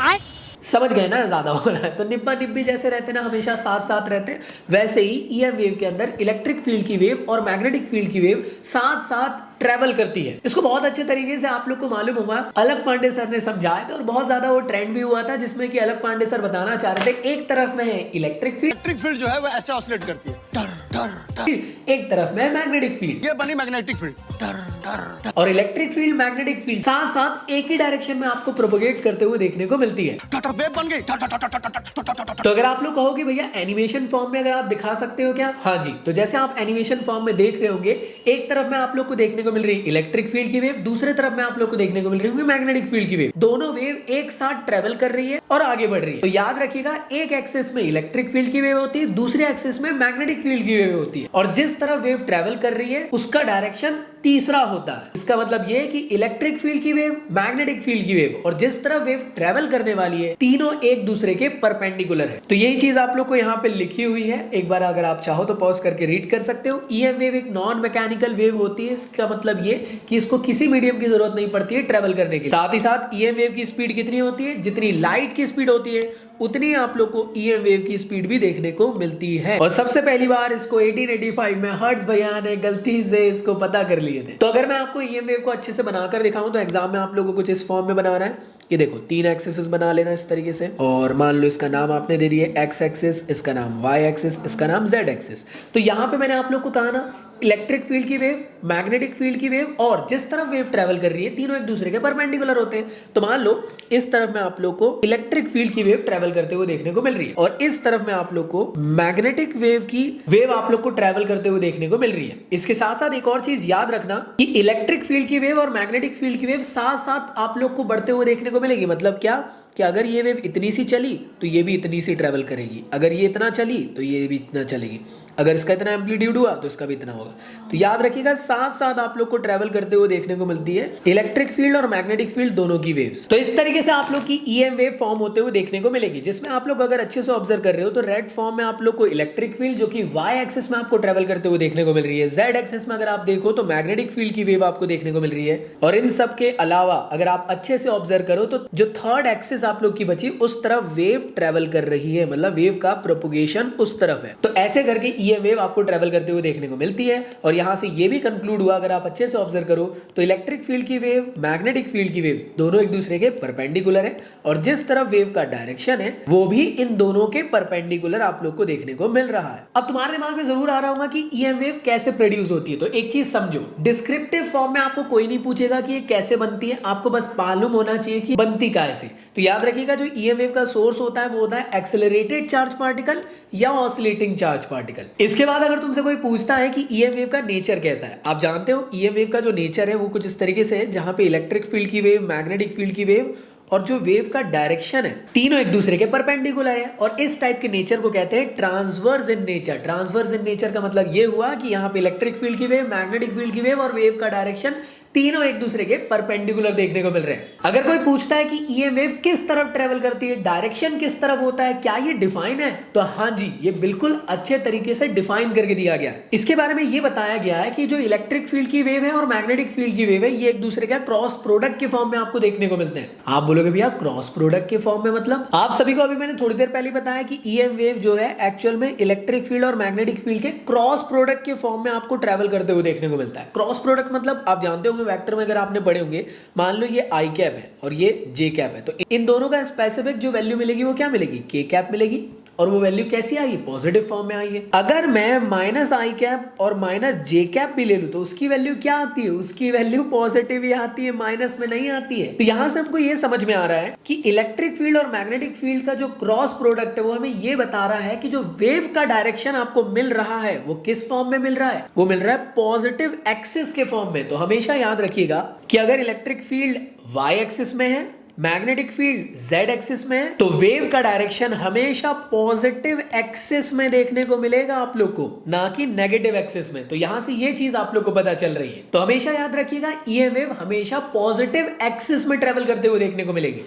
समझ गए ना, ज्यादा हो रहा है। तो निब्बा निब्बी जैसे रहते ना, हमेशा साथ साथ रहते हैं, वैसे ही ईएम वेव के अंदर इलेक्ट्रिक फील्ड की वेव और मैग्नेटिक फील्ड की वेव साथ साथ ट्रेवल करती है। इसको बहुत अच्छे तरीके से आप लोग को मालूम होगा, अलग पांडे सर ने समझाया था और बहुत ज्यादा वो ट्रेंड भी हुआ था, जिसमें कि अलग पांडे सर बताना चाह रहे थे एक तरफ में है इलेक्ट्रिक फील्ड जो है वो ऐसे ऑसिलेट करती है, टर टर टर। फील्ड, एक तरफ में मैग्नेटिक फील्ड, ये बनी मैग्नेटिक फील्ड, टर टर टर। और इलेक्ट्रिक फील्ड मैग्नेटिक फील्ड साथ साथ एक ही डायरेक्शन में आपको प्रोपोगेट करते हुए देखने को मिलती है। वेव बन गई। तो अगर आप लोग कहोगे भैया एनिमेशन फॉर्म में अगर आप दिखा सकते हो क्या, हाँ जी। तो जैसे आप एनिमेशन फॉर्म में देख रहे होंगे, एक तरफ में आप लोग को देखने को मिल रही है इलेक्ट्रिक फील्ड की वेव, दूसरे तरफ में आप लोग को देखने को मिल रही होगी मैग्नेटिक फील्ड की वेव। दोनों वेव एक साथ ट्रेवल कर रही है और आगे बढ़ रही है। तो याद रखिएगा, एक एक्सिस में इलेक्ट्रिक फील्ड की वेव होती है, दूसरे एक्सिस में मैग्नेटिक फील्ड की वेव होती है, और जिस तरफ वेव ट्रेवल कर रही है उसका डायरेक्शन तीसरा होता है। इसका मतलब ये कि इलेक्ट्रिक फील्ड की वेव, मैग्नेटिक फील्ड की वेव और जिस तरफ वेव ट्रेवल करने वाली है, तीनों एक दूसरे के परपेंडिकुलर है। तो यही चीज आप लोग को यहाँ पे लिखी हुई है, एक बार अगर आप चाहो तो पॉज करके रीड कर सकते हो। ईएम वेव एक नॉन मैकेनिकल वेव होती है। इसका मतलब ये कि इसको किसी मीडियम की जरूरत नहीं पड़ती है ट्रेवल करने की। साथ ही साथ ईएम वेव की स्पीड कितनी होती है, जितनी लाइट की स्पीड होती है उतनी आप लोग को ईएम वेव की स्पीड भी देखने को मिलती है। और सबसे पहली बार इसको 1885 में हर्ट्ज भैया ने गलती से इसको पता कर लिए थे। तो अगर मैं आपको ईएम वेव को अच्छे से बनाकर दिखाऊं तो एग्जाम में आप लोगों को कुछ इस फॉर्म में बनाना है। ये देखो, 3 एक्सिस बना लेना इस तरीके से, और मान लो इसका नाम आपने दे दिया एक्स एक्सिस, इसका नाम वाई एक्सिस, इसका नाम जेड एक्सिस। तो यहाँ पे मैंने आप लोग को कहा ना, इलेक्ट्रिक फील्ड की वेव, मैग्नेटिक फील्ड की वेव और जिस तरफ वेव ट्रेवल कर रही है, तीनों एक दूसरे के परपेंडिकुलर होते हैं। तो मान लो इस तरफ में आप लोग को इलेक्ट्रिक फील्ड की वेव ट्रेवल करते हुए देखने को मिल रही है और इस तरफ में आप लोग को मैग्नेटिक वेव की वेव आप लोग को ट्रेवल करते हुए देखने को मिल रही है। इसके साथ साथ एक और चीज याद रखना कि इलेक्ट्रिक फील्ड की वेव और मैग्नेटिक फील्ड की वेव साथ साथ आप लोग को बढ़ते हुए देखने को मिलेगी। मतलब क्या कि अगर ये वेव इतनी सी चली तो ये भी इतनी सी ट्रेवल करेगी, अगर ये इतना चली तो ये भी इतना चलेगी, अगर इसका इतना एम्पलीट्यूड हुआ तो इसका भी इतना होगा। तो याद रखिएगा, साथ साथ आप लोग को ट्रेवल करते हुए देखने को मिलती है इलेक्ट्रिक फील्ड और मैग्नेटिक फील्ड दोनों की वेव्स। तो इस तरीके से आप लोग की ईएम वेव फॉर्म होते हुए देखने को मिलेगी, जिसमें आप लोग अगर अच्छे से ऑब्जर्व कर रहे हो तो रेड फॉर्म में आप लोग को इलेक्ट्रिक फील्ड जो कि वाई एक्सिस में आपको ट्रेवल करते हुए देखने को मिल रही है, जेड एक्सिस में अगर आप देखो तो मैग्नेटिक फील्ड की वेव आपको देखने को मिल रही है। और इन सब के अलावा अगर आप अच्छे से ऑब्जर्व करो तो जो थर्ड एक्सिस आप लोग की बची उस तरफ वेव ट्रेवल कर रही है, मतलब वेव का प्रोपोगेशन उस तरफ है। तो ऐसे करके ईएम वेव आपको ट्रेवल करते हुए देखने को मिलती है। और यहां से ये भी कंक्लूड हुआ, अगर आप अच्छे से ऑब्जर्व करो तो इलेक्ट्रिक फील्ड की वेव, मैग्नेटिक फील्ड की वेव दोनों एक दूसरे के परपेंडिकुलर है और जिस तरफ वेव का डायरेक्शन है वो भी इन दोनों के परपेंडिकुलर आप लोग को देखने को मिल रहा है। अब तुम्हारे दिमाग में जरूर आ रहा होगा कि ईएम वेव कैसे प्रोड्यूस होती है। तो एक चीज समझो, डिस्क्रिप्टिव फॉर्म में आपको कोई नहीं पूछेगा कि ये कैसे बनती है, आपको बस मालूम होना चाहिए कि बनती कैसे। तो याद रखिएगा, जो ईएम वेव का सोर्स होता है वो होता है एक्सेलरेटेड चार्ज पार्टिकल या ऑसिलेटिंग चार्ज पार्टिकल। इसके बाद अगर तुमसे कोई पूछता है कि ईएम वेव का नेचर कैसा है, आप जानते हो ईएम वेव का जो नेचर है वो कुछ इस तरीके से है, जहां पे इलेक्ट्रिक फील्ड की वेव, मैग्नेटिक फील्ड की वेव और जो वेव का डायरेक्शन है तीनों एक दूसरे के परपेंडिकुलर है। और इस टाइप के नेचर को कहते हैं transverse in nature. Transverse in nature का मतलब ये हुआ कि यहाँ पे इलेक्ट्रिक फील्ड की वेव, मैग्नेटिक फील्ड की वेव और वेव का डायरेक्शन तीनों एक दूसरे के परपेंडिकुलर देखने को मिल रहे हैं। अगर कोई पूछता है कि ईएम वेव किस तरफ ट्रेवल करती है, डायरेक्शन किस तरफ होता है, क्या ये डिफाइन है, तो हाँ जी, ये बिल्कुल अच्छे तरीके से डिफाइन करके दिया गया है। इसके बारे में ये बताया गया है कि जो इलेक्ट्रिक फील्ड की वेव है और मैग्नेटिक फील्ड की वेव है, ये एक दूसरे का क्रॉस प्रोडक्ट के फॉर्म में आपको देखने को मिलते हैं। आप बोलोगे भैया क्रॉस प्रोडक्ट के फॉर्म में मतलब? आप सभी को अभी मैंने थोड़ी देर पहले बताया कि ईएम वेव जो है एक्चुअल में इलेक्ट्रिक फील्ड और मैग्नेटिक फील्ड के क्रॉस प्रोडक्ट के फॉर्म में आपको ट्रेवल करते हुए देखने को मिलता है। क्रॉस प्रोडक्ट मतलब आप जानते होंगे वेक्टर में, अगर आपने पढ़े होंगे, मान लो ये आई कैप है और ये जे कैप है, तो इन दोनों का स्पेसिफिक जो वैल्यू मिलेगी वो क्या मिलेगी, के कैप मिलेगी। और वो वैल्यू कैसी आई है, पॉजिटिव फॉर्म में आई है। अगर मैं माइनस आई कैप और माइनस जे कैप भी ले लूं तो उसकी वैल्यू क्या आती है, उसकी वैल्यू पॉजिटिव ही आती है, माइनस में नहीं आती है। तो यहां से हमको ये समझ में आ रहा है कि इलेक्ट्रिक फील्ड और मैग्नेटिक फील्ड का जो क्रॉस प्रोडक्ट है वो हमें ये बता रहा है कि जो वेव का डायरेक्शन आपको मिल रहा है वो किस फॉर्म में मिल रहा है, वो मिल रहा है पॉजिटिव एक्सिस के फॉर्म में। तो हमेशा याद रखिएगा कि अगर इलेक्ट्रिक फील्ड वाई एक्सिस में है, मैग्नेटिक फील्ड जेड एक्सिस में है, तो वेव का डायरेक्शन हमेशा पॉजिटिव एक्सिस में देखने को मिलेगा आप लोग को, ना कि नेगेटिव एक्सिस में। तो यहां से ये चीज आप लोग को पता चल रही है। तो हमेशा याद रखिएगा ईएम वेव हमेशा पॉजिटिव एक्सिस में ट्रेवल करते हुए देखने को मिलेगी।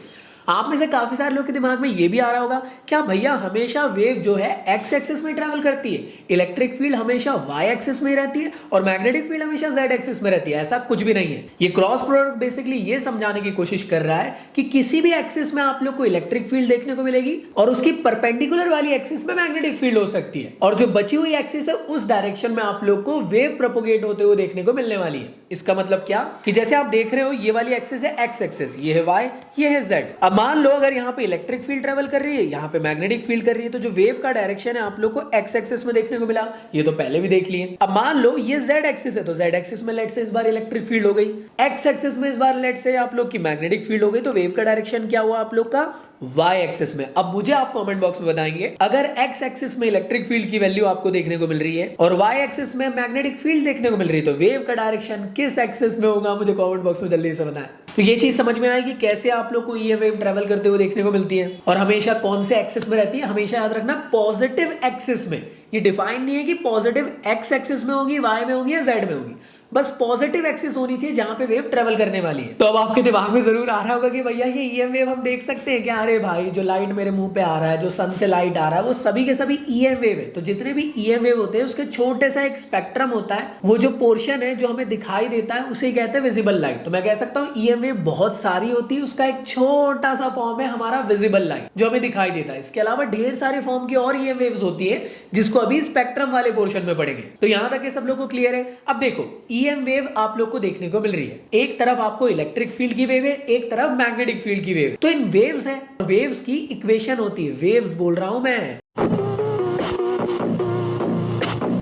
आप में से काफी सारे लोग के दिमाग में ये भी आ रहा होगा, क्या भैया हमेशा वेव जो है एक्स एक्सिस में ट्रैवल करती है, इलेक्ट्रिक फील्ड हमेशा वाई एक्सिस में रहती है और मैग्नेटिक फील्ड हमेशा जेड एक्सिस में रहती है? ऐसा कुछ भी नहीं है। ये क्रॉस प्रोडक्ट बेसिकली ये समझाने की कोशिश कर रहा है कि किसी भी एक्सिस में आप लोग को इलेक्ट्रिक फील्ड देखने को मिलेगी और उसकी परपेंडिकुलर वाली एक्सिस में मैग्नेटिक फील्ड हो सकती है, और जो बची हुई एक्सिस है उस डायरेक्शन में आप लोग को वेव प्रोपोगेट होते हुए देखने को मिलने वाली है। इसका मतलब क्या कि जैसे आप देख रहे हो ये वाली एक्सिस है एक्स एक्सिस, ये है वाई, ये है जेड। अब मान लो अगर यहाँ पे इलेक्ट्रिक फील्ड ट्रेवल कर रही है, यहाँ पे मैग्नेटिक फील्ड कर रही है, तो जो वेव का डायरेक्शन है आप लोग को एक्स एक्सिस में देखने को मिला, ये तो पहले भी देख लिए। अब मान लो ये जेड एक्सिस है, तो जेड एक्सिस में लेट से इस बार इलेक्ट्रिक फील्ड हो गई, एक्स एक्सिस में इस बार लेट से आप लोग की मैग्नेटिक फील्ड हो गई, तो वेव का डायरेक्शन क्या हुआ आप लोग का वाई एक्सिस में। अब मुझे आप कमेंट बॉक्स में बताएंगे अगर एक्स एक्सिस में इलेक्ट्रिक फील्ड की वैल्यू आपको देखने को मिल रही है और वाई एक्सिस में मैग्नेटिक फील्ड देखने को मिल रही है, तो वेव का डायरेक्शन किस एक्सिस में होगा? मुझे कमेंट बॉक्स में जल्दी से बताएं। तो ये चीज समझ में आएगी कैसे आप लोग को ये वेव ट्रेवल करते हुए देखने को मिलती है और हमेशा कौन से एक्सिस में रहती है। हमेशा याद रखना पॉजिटिव एक्सिस में। ये डिफाइन नहीं है कि पॉजिटिव एक्स एक्सिस में होगी, वाई में होगी या जेड में होगी, बस पॉजिटिव एक्सिस होनी चाहिए जहां पे वेव ट्रेवल करने वाली है। तो अब आपके दिमाग में जरूर आ रहा होगा कि भैया ये ईएम वेव हम देख सकते हैं क्या? अरे भाई जो लाइट मेरे मुंह पे आ रहा है, जो सन से लाइट आ रहा है, वो सभी के सभी ईएम वेव है। तो जितने भी ईएम वेव होते हैं उसके छोटे सा एक स्पेक्ट्रम होता है, वो जो पोर्शन है जो हमें दिखाई देता है उसे कहते हैं विजिबल लाइट। तो मैं कह सकता हूँ ईएम वेव बहुत सारी होती है, उसका एक छोटा सा फॉर्म है हमारा विजिबल लाइट जो हमें दिखाई देता है। इसके अलावा ढेर सारे फॉर्म की और ईएम वेव्स होती है जिसको अभी स्पेक्ट्रम वाले पोर्शन में पढ़ेंगे। तो यहां तक ये सब लोग को क्लियर है। अब देखो ईएम वेव आप लोग को देखने को मिल रही है, एक तरफ आपको इलेक्ट्रिक फील्ड की वेव है, एक तरफ मैग्नेटिक फील्ड की वेव है। तो इन वेव्स है, वेव्स की इक्वेशन होती है, वेव्स बोल रहा हूं मैं,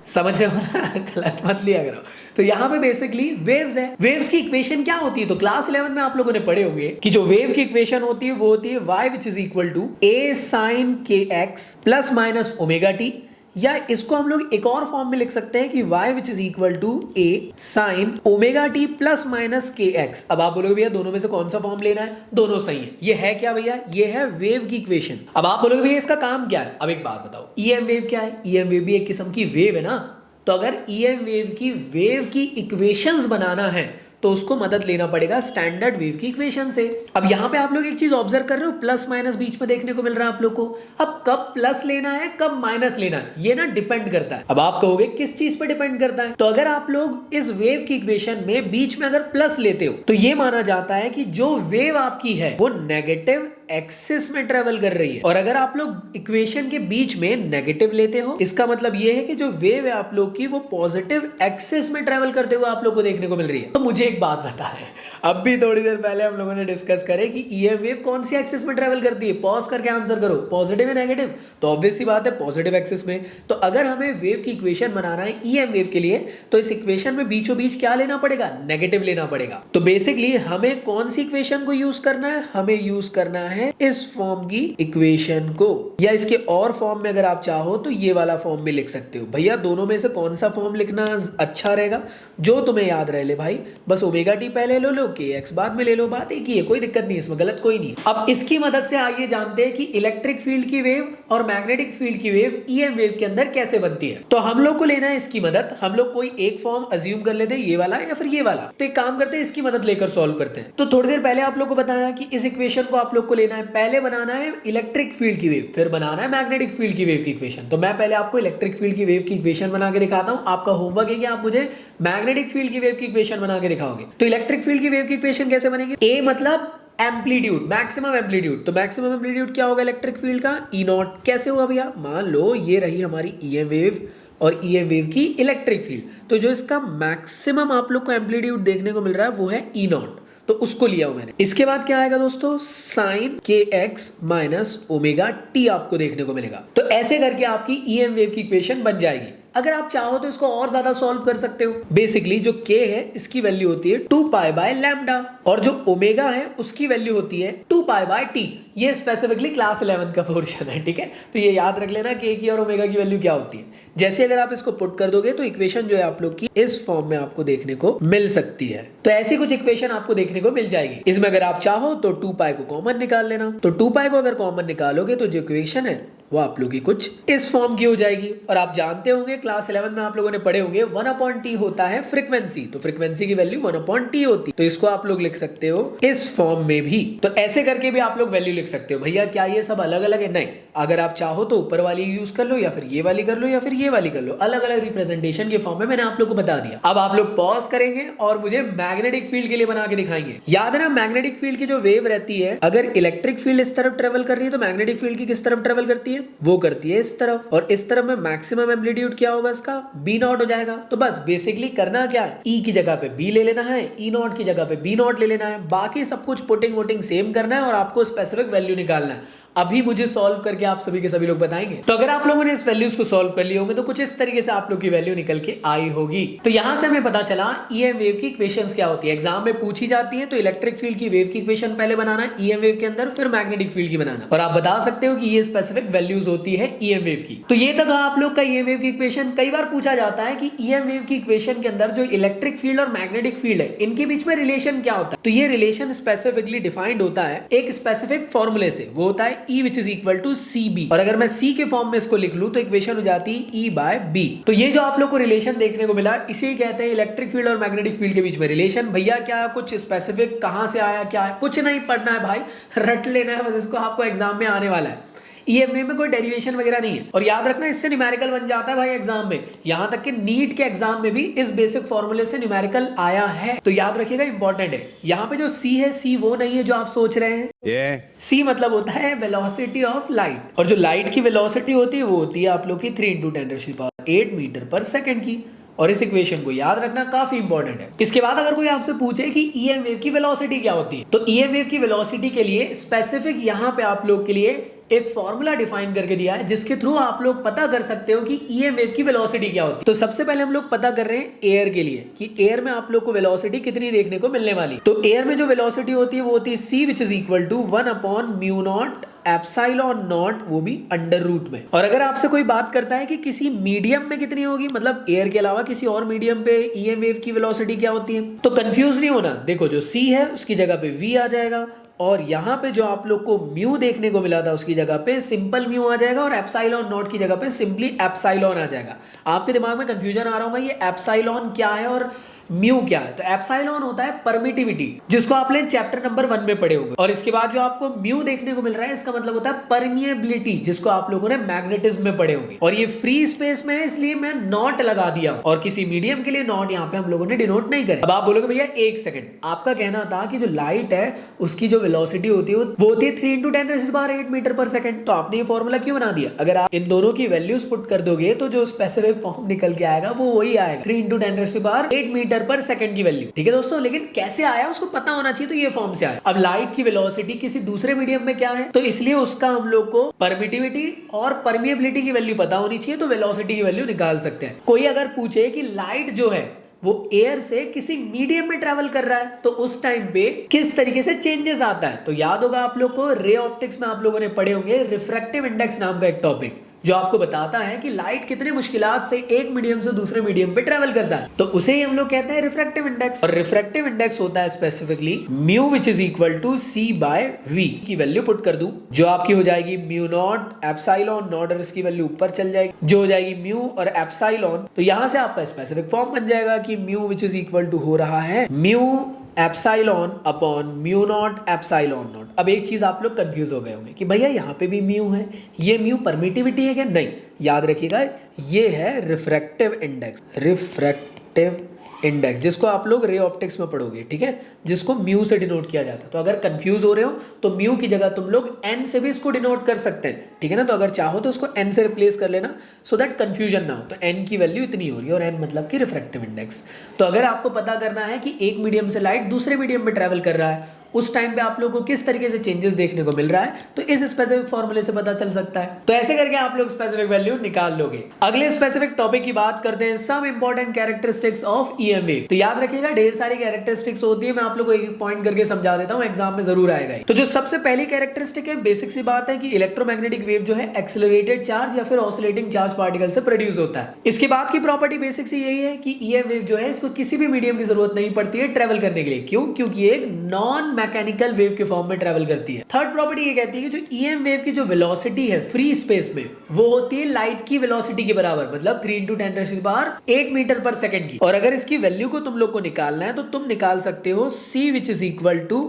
समझ रहे हो ना? गलत मत लिया करो। तो यहाँ पे बेसिकली वेव्स है, वेव्स की इक्वेशन क्या होती है? तो क्लास 11 में आप लोगों ने पढ़े होंगे कि जो वेव की इक्वेशन होती है वो होती है y which is equal to a sin kx plus minus omega t, या इसको हम लोग एक और फॉर्म में लिख सकते हैं कि y which is equal to a sin omega t plus minus kx। अब आप बोलोगे भैया दोनों में से कौन सा फॉर्म लेना है? दोनों सही है। ये है क्या भैया? ये है वेव की इक्वेशन। अब आप बोलोगे भैया इसका काम क्या है? अब एक बात बताओ, ईएम वेव क्या है? ईएम वेव भी एक किस्म की वेव है ना। तो अगर ईएम वेव की इक्वेशंस बनाना है तो उसको मदद लेना पड़ेगा स्टैंडर्ड वेव की इक्वेशन से। अब यहाँ पे आप लोग एक चीज ऑब्जर्व कर रहे हो, प्लस माइनस बीच में देखने को मिल रहा है आप लोग को। अब कब प्लस लेना है कब माइनस लेना है ये ना डिपेंड करता है। अब आप कहोगे किस चीज पे डिपेंड करता है? तो अगर आप लोग इस वेव की इक्वेशन में बीच में अगर प्लस लेते हो तो ये माना जाता है कि जो वेव आपकी है वो नेगेटिव एक्सिस में ट्रेवल कर रही है, और अगर आप लोग इक्वेशन के बीच में नेगेटिव लेते हो इसका मतलब ये है कि जो वेव है आप लोग की वो पॉजिटिव एक्सिस में ट्रेवल करते हुए आप लोग को देखने को मिल रही है। तो मुझे एक बात बता है, अब भी थोड़ी देर पहले हम लोगों ने डिस्कस करे कि ईएम वेव कौन सी एक्सिस में ट्रेवल करती है। पॉज करके आंसर करो, पॉजिटिव या नेगेटिव? तो ऑब्वियस सी बात है पॉजिटिव एक्सिस में। तो अगर हमें वेव की इक्वेशन बनाना है ईएम वेव के लिए तो इस इक्वेशन में बीचों बीच क्या लेना पड़ेगा? नेगेटिव लेना पड़ेगा। तो बेसिकली हमें कौन सी इक्वेशन को यूज करना है? हमें यूज करना है इस फॉर्म की इक्वेशन को, या इसके और फॉर्म में अगर आप चाहो तो ये वाला फॉर्म भी लिख सकते हो। भैया दोनों में से कौन सा फॉर्म लिखना अच्छा रहेगा? जो तुम्हें याद रह ले भाई, बस ओमेगा टी पहले ले लो, के एक्स बाद में ले लो, बात एक ही है, कोई दिक्कत नहीं, इसमें गलत कोई नहीं। अब इसकी मदद से आइए जानते हैं कि इलेक्ट्रिक फील्ड की वेव और मैग्नेटिक फील्ड की वेव ईएम वेव के अंदर कैसे बनती है। तो हम लोग को लेना है इसकी मदद। हम लोग कोई एक फॉर्म अज्यूम कर लेते हैं, ये वाला या फिर ये वाला। तो एक काम करते हैं इसकी मदद लेकर सॉल्व करते हैं। तो थोड़ी देर पहले आप लोग को बताया कि इस इक्वेशन को आप लोग को लेना है, पहले बनाना है इलेक्ट्रिक फील्ड की वेव, फिर बनाना है मैग्नेटिक फील्ड की वेव की इक्वेशन। तो मैं पहले आपको इलेक्ट्रिक फील्ड की वेव की इक्वेशन बना के दिखाता हूं। आपका होमवर्क है कि आप मुझे मैग्नेटिक फील्ड की वेव की इक्वेशन बना के दिखाओगे। तो इलेक्ट्रिक फील्ड की वेव की इक्वेशन कैसे बनेगी? ए मतलब एम्पलीट्यूड, मैक्सिमम एम्पलीट्यूड। तो मैक्सिमम एम्पलीट्यूड क्या होगा इलेक्ट्रिक फील्ड का? ई नॉट। कैसे होगा भैया? मान लो ये रही हमारी ईएम वेव और ईएम वेव की इलेक्ट्रिक फील्ड, तो जो इसका मैक्सिमम आप लोग को एम्पलीट्यूड देखने को मिल रहा है वो है ई नॉट, तो उसको लिया हूं मैंने। इसके बाद क्या आएगा दोस्तों? साइन के एक्स माइनस ओमेगा टी आपको देखने को मिलेगा। तो ऐसे करके आपकी ईएम वेव की इक्वेशन बन जाएगी। अगर आप चाहो तो इसको और ज्यादा सॉल्व कर सकते हो। बेसिकली जो k है इसकी वैल्यू होती है 2 पाई बाय लैम्डा, और जो ओमेगा है उसकी वैल्यू होती है 2 पाई बाय टी। ये स्पेसिफिकली क्लास 11 का पोर्शन है, ठीक है? तो ये याद रख लेना k की और ओमेगा की वैल्यू क्या होती है। जैसे अगर आप इसको पुट कर दोगे तो इक्वेशन जो है आप लोग की इस फॉर्म में आपको देखने को मिल सकती है। तो ऐसी कुछ इक्वेशन आपको देखने को मिल जाएगी। इसमें अगर आप चाहो तो 2 पाई को कॉमन निकाल लेना। तो 2 पाई को अगर कॉमन निकालोगे तो जो इक्वेशन है वो आप लोग की कुछ इस फॉर्म की हो जाएगी। और आप जानते होंगे क्लास 11 में आप लोगों ने पढ़े होंगे 1/t होता है फ्रीक्वेंसी, तो फ्रीक्वेंसी की वैल्यू 1/t होती है। तो इसको आप लोग लिख लिख सकते हो इस फॉर्म में भी। तो ऐसे करके भी आप लोग वैल्यू लिख सकते हो। भैया क्या ये सब अलग अलग है? नहीं, अगर आप चाहो तो ऊपर वाली यूज कर लो, या फिर ये वाली कर लो, या फिर ये वाली कर लो। अलग अलग रिप्रेजेंटेशन के फॉर्म में मैंने आप लोग को बता दिया। अब आप लोग पॉज करेंगे और मुझे मैग्नेटिक फील्ड के लिए बना के दिखाएंगे। याद है ना, मैग्नेटिक फील्ड की जो वेव रहती है, अगर इलेक्ट्रिक फील्ड इस तरफ ट्रेवल कर रही है तो मैग्नेटिक फील्ड की किस तरफ ट्रेवल करती है? वो करती है इस तरफ। और इस तरफ में मैक्सिमम एम्पलीट्यूड क्या होगा इसका? बी नॉट हो जाएगा। तो बस बेसिकली करना क्या है, ई की जगह पे बी ले लेना है, ई नॉट की जगह पे बी नॉट ले लेना है। बाकी सब कुछ पुटिंग वोटिंग सेम करना है और आपको स्पेसिफिक वैल्यू निकालना है। अभी मुझे सॉल्व करके आप सभी के सभी लोग बताएंगे। तो अगर आप लोगों ने इस वैल्यूज को सॉल्व कर लिए होंगे तो कुछ इस तरीके से आप लोग की वैल्यू निकल के आई होगी। तो यहां से हमें पता चला ईएम वेव की इक्वेशंस क्या होती है, एग्जाम में पूछी जाती है। तो इलेक्ट्रिक फील्ड की वेव की इक्वेशन पहले बनाना ईएम वेव के अंदर, फिर मैग्नेटिक फील्ड की बनाना, और आप बता सकते हो कि ये स्पेसिफिक वैल्यूज होती है ईएम वेव की। तो ये था आप लोग का ईएम वेव की इक्वेशन। कई बार पूछा जाता है कि ईएम वेव की इक्वेशन के अंदर जो इलेक्ट्रिक फील्ड और मैग्नेटिक फील्ड है, इनके बीच में रिलेशन क्या होता है। तो ये रिलेशन स्पेसिफिकली डिफाइंड होता है एक स्पेसिफिक फॉर्मूले से, वो होता है E which is equal to CB। और अगर मैं C के फॉर्म में इसको लिख लूं तो इक्वेशन हो जाती है E बाय B। तो ये जो आप लोग को रिलेशन देखने को मिला, इसे ही कहते हैं इलेक्ट्रिक फील्ड और मैग्नेटिक फील्ड के बीच में रिलेशन। भैया क्या कुछ स्पेसिफिक कहां से आया, क्या है? कुछ नहीं पढ़ना है भाई, रट लेना है बस इसको, आपको एग्जाम में आने वाला है। ईएमएफ में कोई डेरिवेशन वगैरह नहीं है। और याद रखना, इससे न्यूमेरिकल बन जाता है भाई एग्जाम में। यहां तक कि नीट के एग्जाम में भी इस बेसिक फॉर्मूले से न्यूमेरिकल आया है। तो याद रखिएगा, इंपॉर्टेंट है। यहाँ पे जो सी है, सी वो नहीं है जो आप सोच रहे हैं। सी मतलब होता है वेलोसिटी ऑफ लाइट, और जो लाइट की वेलोसिटी होती है वो होती है आप लोग की 3 × 10⁸ मीटर पर सेकंड की। और इस इक्वेशन को याद रखना काफी इंपॉर्टेंट है। इसके बाद अगर कोई आपसे पूछे कि ईएम वेव की वेलोसिटी क्या होती है, तो ईएम वेव की वेलोसिटी के लिए स्पेसिफिक यहाँ पे आप लोग के लिए एक फॉर्मूला डिफाइन करके दिया है, जिसके थ्रू आप लोग पता कर सकते हो कि ईएम वेव की वेलोसिटी क्या होती है। तो सबसे पहले हम लोग पता कर रहे हैं एयर के लिए कि एयर में आप लोग को वेलोसिटी कितनी देखने को मिलने वाली। तो एयर में जो वेलोसिटी होती है वो होती है C which is equal to 1/μ0 epsilon naught, वो भी अंडर रूट में। और अगर आपसे कोई बात करता है कि किसी मीडियम में कितनी होगी, मतलब एयर के अलावा किसी और मीडियम पे ईएम वेव की वेलोसिटी क्या होती है, तो कंफ्यूज नहीं होना। देखो जो C है उसकी जगह पे V आ जाएगा, और यहाँ पे जो आप लोग को म्यू देखने को मिला था उसकी जगह पे सिंपल म्यू आ जाएगा, और एप्सिलॉन नॉट की जगह पे सिंपली एप्सिलॉन आ जाएगा। आपके दिमाग में कंफ्यूजन आ रहा होगा ये एप्सिलॉन क्या है और म्यू क्या है। तो एप्सिलॉन होता है परमिटिविटी, जिसको आपने चैप्टर नंबर 1 में पढ़े होंगे। और इसके बाद जो आपको म्यू देखने को मिल रहा है, इसका मतलब होता है परमिएबिलिटी, जिसको आप लोगों ने मैग्नेटिज्म में पढ़े होंगे। और ये फ्री स्पेस में है, इसलिए मैं नॉट लगा दिया, और किसी मीडियम के लिए नॉट यहाँ पे हम लोगों ने डिनोट नहीं करे। अब आप बोलोगे भैया एक सेकंड, आपका कहना था कि जो लाइट है उसकी जो वेलोसिटी होती है वो होती है 3 × 10⁸ मीटर पर सेकंड। तो आपने ये फॉर्मूला क्यों बना दिया? अगर आप इन दोनों की वैल्यूज पुट कर दोगे तो जो स्पेसिफिक फॉर्म निकल के आएगा वो वही आएगा, 3 × 10⁸ मीटर पर सेकंड की वैल्यू। ठीक है दोस्तों, लेकिन कैसे आया उसको पता होना चाहिए। तो ये फॉर्म से आया। अब लाइट की वेलोसिटी किसी दूसरे मीडियम में क्या है, तो इसलिए उसका हम लोग को परमिटिविटी और परमिएबिलिटी की वैल्यू पता होनी चाहिए, तो वेलोसिटी की वैल्यू निकाल सकते हैं। कोई अगर पूछे कि लाइट जो है वो एयर से किसी मीडियम में ट्रैवल कर रहा है, तो उस टाइम पे किस तरीके से चेंजेस आता है, तो याद होगा आप लोग को रे ऑप्टिक्स में आप लोगों ने पढ़े होंगे रिफ्रैक्टिव इंडेक्स नाम का एक टॉपिक, जो आपको बताता है कि लाइट कितने मुश्किलात से एक मीडियम से दूसरे मीडियम पे ट्रैवल करता है। तो उसे ही हम लोग कहते हैं रिफ्रैक्टिव इंडेक्स। और रिफ्रैक्टिव इंडेक्स होता है specifically mu which is equal to C by V की वैल्यू पुट कर दूं, जो आपकी हो जाएगी μ0 एप्सिलॉन नॉट, और इसकी वैल्यू ऊपर चल जाएगी जो हो जाएगी म्यू और एप्सिलॉन। तो यहां से आपका स्पेसिफिक फॉर्म बन जाएगा कि mu which is equal to हो रहा है mu epsilon upon μ0 epsilon naught. अब एक चीज आप लोग कंफ्यूज हो गए होंगे कि भैया यहाँ पे भी म्यू है, ये म्यू परमिटिविटी है क्या? नहीं, याद रखिएगा ये है रिफ्रैक्टिव इंडेक्स। रिफ्रैक्टिव इंडेक्स जिसको आप लोग रे ऑप्टिक्स में पढ़ोगे, ठीक है, जिसको म्यू से डिनोट किया जाता है। तो अगर कंफ्यूज हो रहे हो तो म्यू की जगह तुम लोग एन से भी इसको डिनोट कर सकते हैं, ठीक है ना। तो अगर चाहो तो उसको एन से रिप्लेस कर लेना, सो दैट कंफ्यूजन ना हो। तो एन की वैल्यू इतनी हो रही है, और एन मतलब कि रिफ्रैक्टिव इंडेक्स। तो अगर आपको पता करना है कि एक मीडियम से लाइट दूसरे मीडियम में ट्रैवल कर रहा है, उस टाइम पे आप लोगों को किस तरीके से चेंजेस देखने को मिल रहा है, तो इस स्पेसिफिक फॉर्मूले से पता चल सकता है। तो ऐसे करके आप लोग स्पेसिफिक वैल्यू निकाल लोगे। अगले स्पेसिफिक टॉपिक की बात करते हैं, some important characteristics of EM wave. तो याद रखिएगा ढेर सारी कैरेक्टरिस्टिक्स होती है, मैं आप लोगों को एक पॉइंट करके समझा देता हूं, एग्जाम में जरूर आएगा। तो जो सबसे पहली कैरेक्टरिस्टिक है, बेसिक सी बात है कि इलेक्ट्रोमैग्नेटिक वेव जो है एक्सेलरेटेड चार्ज या फिर ऑसिलेटिंग चार्ज पार्टिकल से प्रोड्यूस होता है। इसके बाद की प्रॉपर्टी बेसिक से यही है कि ईएम वेव जो है इसको किसी भी मीडियम की जरूरत नहीं पड़ती है ट्रेवल करने के लिए। क्यों? क्योंकि ये एक नॉन मैकेनिकल वेव के फॉर्म में ट्रेवल करती है। थर्ड प्रॉपर्टी ये कहती है कि जो ईएम वेव की जो वेलोसिटी है फ्री स्पेस में वो होती है लाइट की वेलोसिटी के बराबर, मतलब 3 × 10⁻8 मीटर पर सेकंड की। और अगर इसकी वैल्यू को तुम लोग को निकालना है तो तुम निकाल सकते हो C which is equal to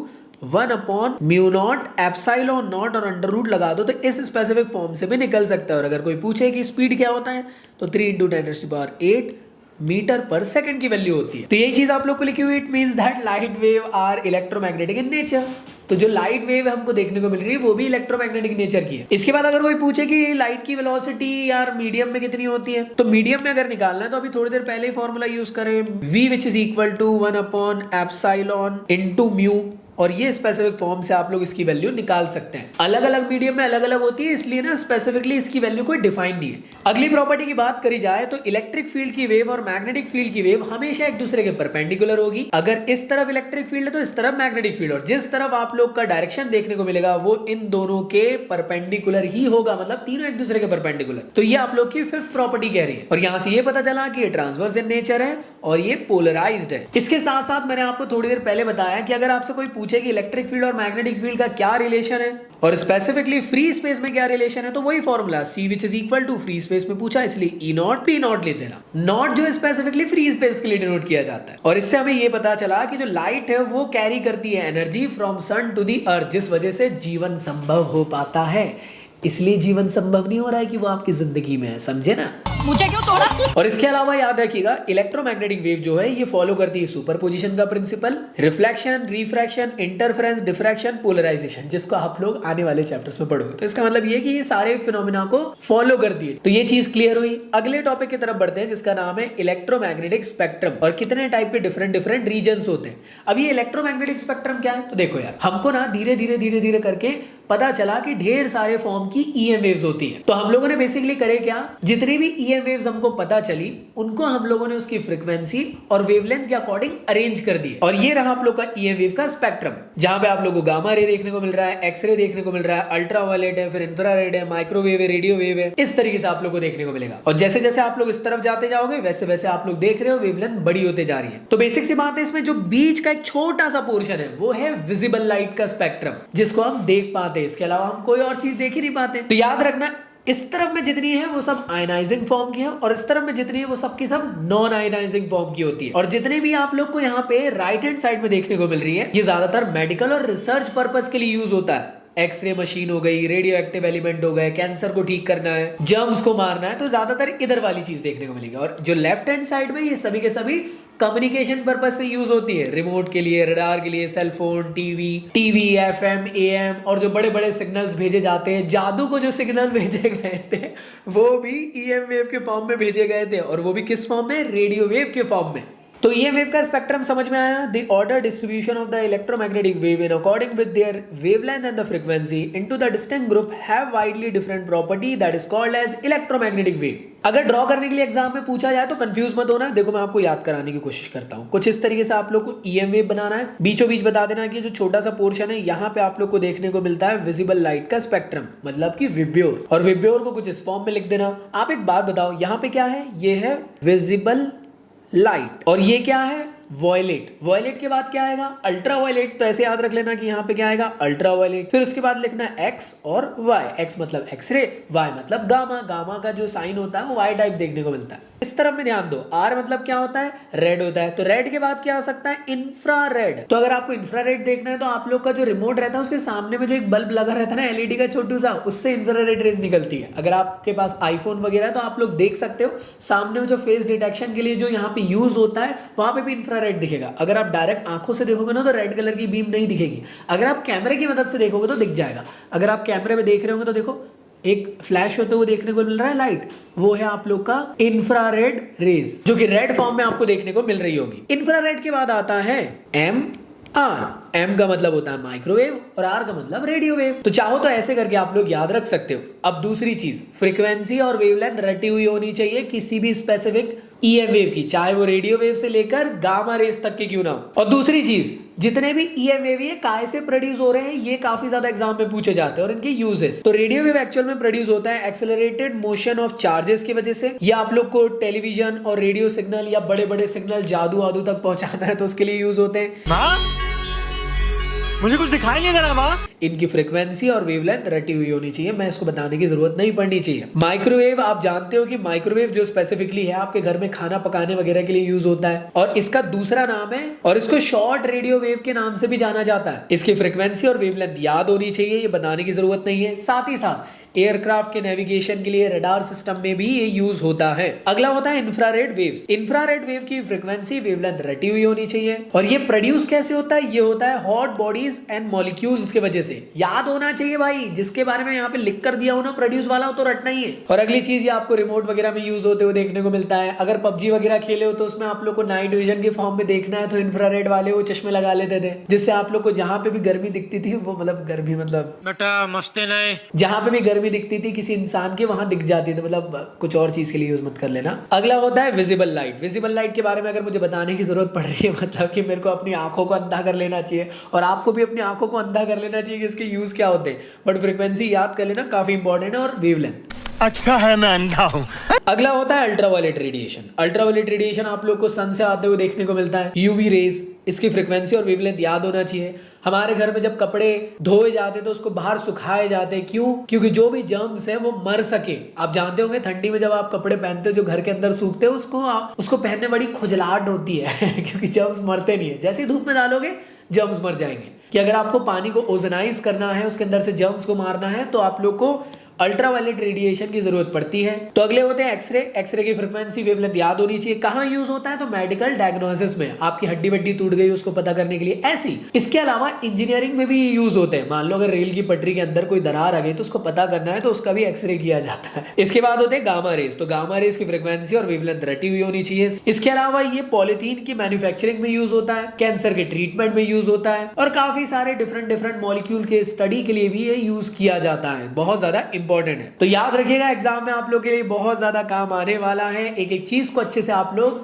1/μ0 epsilon naught और अंडर रूट लगा दो तो इस स्पेसिफिक फॉर्म से भी निकल सकता है। और अगर कोई पूछे कि स्पीड क्या होता है तो 3 × 10⁸ मीटर पर सेकंड की वैल्यू होती है। तो यही चीज आप लोग को लिखी हुई, it means that light wave are electromagnetic in nature. तो जो लाइट वेव हमको देखने को मिल रही है वो भी इलेक्ट्रोमैग्नेटिक नेचर की है। इसके बाद अगर कोई पूछे कि लाइट की वेलोसिटी यार मीडियम में कितनी होती है तो मीडियम में अगर निकालना है तो अभी थोड़ी देर पहले ही फॉर्मूला यूज करें v which is equal to 1/ε into mu, और ये स्पेसिफिक फॉर्म से आप लोग इसकी वैल्यू निकाल सकते हैं। अलग अलग मीडियम में अलग अलग होती है, इसलिए ना स्पेसिफिकली इसकी वैल्यू कोई डिफाइन नहीं है। अगली प्रॉपर्टी की बात करी जाए तो इलेक्ट्रिक फील्ड की वेव और मैग्नेटिक फील्ड की वेव हमेशा एक दूसरे के परपेंडिकुलर होगी। अगर इस तरफ इलेक्ट्रिक फील्ड है तो इस तरफ मैग्नेटिक फील्ड, और जिस तरफ आप लोग का डायरेक्शन देखने को मिलेगा वो इन दोनों के परपेंडिकुलर ही होगा, मतलब तीनों एक दूसरे के परपेंडिकुलर। तो ये आप लोग की फिफ्थ प्रॉपर्टी कह रही है। और यहां से ये पता चला कि ये ट्रांसवर्स इन नेचर है और ये पोलराइज्ड है। इसके साथ साथ मैंने आपको थोड़ी देर पहले बताया कि अगर आपसे कोई पूछे कि इलेक्ट्रिक फील्ड और मैग्नेटिक फील्ड का क्या रिलेशन है और स्पेसिफिकली फ्री स्पेस में क्या रिलेशन है तो वही formula C which is equal to free space में पूछा इसलिए E0 P0 ले देना। नॉट जो स्पेसिफिकली फ्री स्पेस के लिए डिनोट किया जाता है। और इससे हमें ये पता चला कि जो लाइट है वो कैरी करती है energy from sun to the earth, जिस वजह से जीवन संभव हो पाता है। इसलिए जीवन संभव नहीं हो रहा है कि वो आपकी जिंदगी में है, समझे ना? मुझे क्यों तोड़ा? और इसके अलावा याद रखिएगा इलेक्ट्रोमैग्नेटिक वेव जो है ये फॉलो करती है सुपरपोजिशन का principle, reflection, refraction, interference, diffraction, polarisation, जिसको आप लोग आने वाले चैप्टर्स में पढ़ोगे। तो इसका मतलब ये कि ये सारे फिनोमिना को फॉलो करती है। तो ये चीज क्लियर हुई। अगले टॉपिक की तरफ बढ़ते हैं जिसका नाम है इलेक्ट्रोमैग्नेटिक स्पेक्ट्रम और कितने टाइप के डिफरेंट रीजन्स होते हैं। अब ये इलेक्ट्रोमैग्नेटिक स्पेक्ट्रम क्या है तो देखो यार, हमको ना धीरे धीरे करके पता चला कि ढेर सारे फॉर्म की ईएम वेव्स होती है। तो हम लोगों ने बेसिकली करे क्या, जितनी भी ईएम वेव्स हमको पता चली उनको हम लोगों ने उसकी फ्रीक्वेंसी और वेवलेंथ के अकॉर्डिंग अरेंज कर दिए। और ये रहा आप लोग का ईएम वेव का स्पेक्ट्रम, जहां पे आप लोगों को गामा रे देखने को मिल रहा है, एक्सरे देखने को मिल रहा है, अल्ट्रावायलेट है, फिर इंफ्रारेड है, माइक्रोवेव है, रेडियो वेव है। इस तरीके से आप लोग को देखने को मिलेगा। और जैसे जैसे आप लोग इस तरफ जाते जाओगे वैसे वैसे आप लोग देख रहे हो वेवलेंथ बड़ी होते जा रही है। तो बेसिक सी बात है, इसमें जो बीच का एक छोटा सा पोर्शन है वो है विजिबल लाइट का स्पेक्ट्रम, जिसको हम देख पाते हैं। इसके अलावा हम कोई और चीज देख ही नहीं पाते। तो याद रखना, इस तरफ में जितनी है वो सब आयनाइजिंग फॉर्म की है और इस तरफ में जितनी है वो सब की सब नॉन आयनाइजिंग फॉर्म की होती है। और जितने भी आप लोग को यहाँ पे राइट हैंड साइड में देखने को मिल रही है ये ज्यादातर मेडिकल और रिसर्च पर्पस के लिए यूज होता है। एक्सरे मशीन हो गई, रेडियो एक्टिव एलिमेंट हो गए, कैंसर को ठीक करना है, जर्म्स को मारना है, तो ज्यादातर इधर वाली चीज देखने को मिलेगी। और जो लेफ्ट हैंड साइड में ये सभी के सभी कम्युनिकेशन पर्पस से यूज होती है, रिमोट के लिए, रडार के लिए, cell phone, TV, FM, AM और जो बड़े बड़े सिग्नल्स भेजे जाते हैं। जादू को जो सिग्नल भेजे गए थे वो भी ईएम वेव के फॉर्म में भेजे गए थे, और वो भी किस फॉर्म में, रेडियो वेव के फॉर्म में। तो ईएम वेव का स्पेक्ट्रम समझ में आया। The order distribution of the electromagnetic wave in according with their wavelength and the frequency into the distinct group have widely different property that is called as electromagnetic wave. अगर draw करने के लिए exam में पूछा जाए तो confuse मत होना। देखो मैं आपको याद कराने की कोशिश करता हूँ। कुछ इस तरीके से आप लोग को ईएम वेव बनाना है। बीचों बीच बता देना कि जो छोटा सा पोर्शन है यहाँ पे आप लोग को देखने को मिलता है विजिबल लाइट का स्पेक्ट्रम, मतलब कि विब्योर। और विब्योर को कुछ इस फॉर्म में लिख देना। आप एक बात बताओ, यहाँ पे क्या है, ये है विजिबल लाइट और ये क्या है, वॉयलेट। वॉयलेट के बाद क्या आएगा, अल्ट्रा वॉयलेट। तो ऐसे याद रख लेना कि यहाँ पे क्या आएगा, अल्ट्रा वॉयलेट। फिर उसके बाद लिखना एक्स और वाई। एक्स मतलब एक्सरे, वाई मतलब गामा। गामा का जो साइन होता है वो वाई टाइप देखने को मिलता है। इस तरफ में ध्यान दो, आर मतलब क्या होता है, रेड होता है। तो रेड के बाद क्या आ सकता है, इंफ्रारेड। तो अगर आपको इंफ्रारेड देखना है तो आप लोग का जो रिमोट रहता है उसके सामने में जो एक बल्ब लगा रहता है ना, एलईडी का छोटू सा, उससे इंफ्रारेड रेज निकलती है। अगर आपके पास आईफोन वगैरह है तो आप लोग देख सकते हो सामने में जो फेस डिटेक्शन के लिए जो यहाँ पे यूज होता है वहां पे भी इंफ्रारेड दिखेगा। अगर आप डायरेक्ट आंखों से देखोगे ना तो रेड कलर की बीम नहीं दिखेगी। अगर आप कैमरे की मदद से देखोगे तो दिख जाएगा। अगर आप कैमरे में देख रहे होंगे तो देखो एक फ्लैश होते हुए देखने को मिल रहा है लाइट, वो है आप लोग का इंफ्रारेड रेज, जो कि रेड फॉर्म में आपको देखने को मिल रही होगी। इंफ्रारेड के बाद आता है एम आर। एम का मतलब होता है माइक्रोवेव और आर का मतलब रेडियो वेव। तो चाहो तो ऐसे करके आप लोग याद रख सकते हो। अब दूसरी चीज, फ्रीक्वेंसी और वेवलेंथ रटी हुई होनी चाहिए किसी भी स्पेसिफिक EM वेव की, चाहे वो रेडियो वेव से लेकर गामा रेस तक की क्यों ना हो। और दूसरी चीज, जितने भी EM वेव ये काय से प्रोड्यूस हो रहे हैं, ये काफी ज्यादा एग्जाम में पूछे जाते हैं और इनके यूजेस। तो रेडियो वेव एक्चुअल में प्रोड्यूस होता है एक्सेलरेटेड मोशन ऑफ चार्जेस की वजह से, या आप लोग को टेलीविजन और रेडियो सिग्नल या बड़े बड़े सिग्नल जादू आदू तक पहुंचाना है तो उसके लिए यूज होते हैं। मुझे कुछ दिखाई नहीं दे रहा माँ। इनकी फ्रीक्वेंसी और वेवलेंथ रटी हुई होनी चाहिए, मैं इसको बताने की जरूरत नहीं पड़नी चाहिए। माइक्रोवेव, आप जानते हो कि माइक्रोवेव जो स्पेसिफिकली है आपके घर में खाना पकाने वगैरह के लिए यूज होता है, और इसका दूसरा नाम है, और इसको शॉर्ट रेडियो वेव के नाम से भी जाना जाता है। इसकी फ्रीक्वेंसी और वेवलेंथ याद होनी चाहिए, ये बताने की जरूरत नहीं है। साथ ही साथ एयरक्राफ्ट के नेविगेशन के लिए रडार सिस्टम में भी ये यूज होता है। अगला होता है इंफ्रारेड वेव्स। इंफ्रारेड वेव की फ्रीक्वेंसी वेवलेंथ रटी हुई होनी चाहिए, और ये प्रोड्यूस कैसे होता है, ये होता है हॉट बॉडीज एंड मॉलिक्यूल्स की वजह से। याद होना चाहिए भाई, जिसके बारे में यहाँ पे लिख कर दिया हो ना प्रोड्यूस वाला हो तो रटना ही है। और अगली चीज, ये आपको रिमोट वगैरह में यूज होते हुए देखने को मिलता है। अगर पबजी वगैरह खेले हो तो उसमें आप लोग को नाइट विजन के फॉर्म में देखना है तो इंफ्रारेड वाले वो चश्मे लगा लेते थे, जिससे आप लोग को जहां पे भी गर्मी दिखती थी, वो मतलब गर्मी मतलब बेटा मस्ती नहीं, जहां पे भी गर्मी दिखती थी किसी इंसान के, वहां दिख जाती थी। मतलब कुछ और चीज के लिए यूज मत कर लेना। अगला होता है विजिबल लाइट। विजिबल लाइट के बारे में अगर मुझे बताने की जरूरत पड़ रही है, मतलब कि मेरे को अपनी आंखों को अंधा कर लेना चाहिए और आपको भी अपनी आंखों को अंधा कर लेना चाहिए कि इसके यूज क्या होते हैं, बट फ्रीक्वेंसी याद कर लेना, काफी इंपॉर्टेंट है, और वेवलेंथ। अच्छा है मैं अंधा हूँ। अगला होता है अल्ट्रावायलेट रेडिएशन। अल्ट्रावायलेट रेडिएशन आप लोग को सन से आते हुए देखने को मिलता है, यूवी रेज। इसकी फ्रीक्वेंसी और वेवलेंथ याद होना चाहिए। हमारे घर में जब कपड़े धोए जाते तो उसको बाहर सुखाए जाते, क्यों? क्योंकि जो भी जर्म्स है वो मर सके। आप जानते होंगे ठंडी में जब आप कपड़े पहनते हो जो घर के अंदर सूखते हो, उसको पहनने बड़ी खुजलाहट होती है क्योंकि जर्म्स मरते नहीं है। जैसे ही धूप में डालोगे जर्म्स मर जाएंगे। कि अगर आपको पानी को ओजोनाइज करना है, उसके अंदर से जर्म्स को मारना है, तो आप लोग को अल्ट्रावायलेट रेडिएशन की जरूरत पड़ती है। तो अगले होते हैं एक्सरे। एक्सरे की फ्रीक्वेंसी वेवलेंथ याद होनी चाहिए। कहां यूज होता है? तो मेडिकल डायग्नोसिस में, आपकी हड्डी वड्डी टूट गई उसको पता करने के लिए। ऐसी इसके अलावा इंजीनियरिंग में भी यूज होते हैं। मान लो अगर रेल की पटरी के अंदर कोई दरार आ गई तो उसको पता करना है तो उसका भी एक्सरे किया जाता है। इसके बाद होते हैं गामा रेज। तो गामा रेज की फ्रीक्वेंसी और वेवलेंथ रटी हुई होनी चाहिए। इसके अलावा ये पॉलिथीन की मैन्युफैक्चरिंग में यूज होता है, कैंसर के ट्रीटमेंट में यूज होता है, और काफी सारे डिफरेंट मॉलिक्यूल के स्टडी के लिए भी ये यूज किया जाता है। बहुत ज्यादा इंपॉर्टेंट है, तो याद रखिएगा, एग्जाम में आप लोग के लिए बहुत ज्यादा काम आने वाला है। एक एक चीज को अच्छे से आप लोग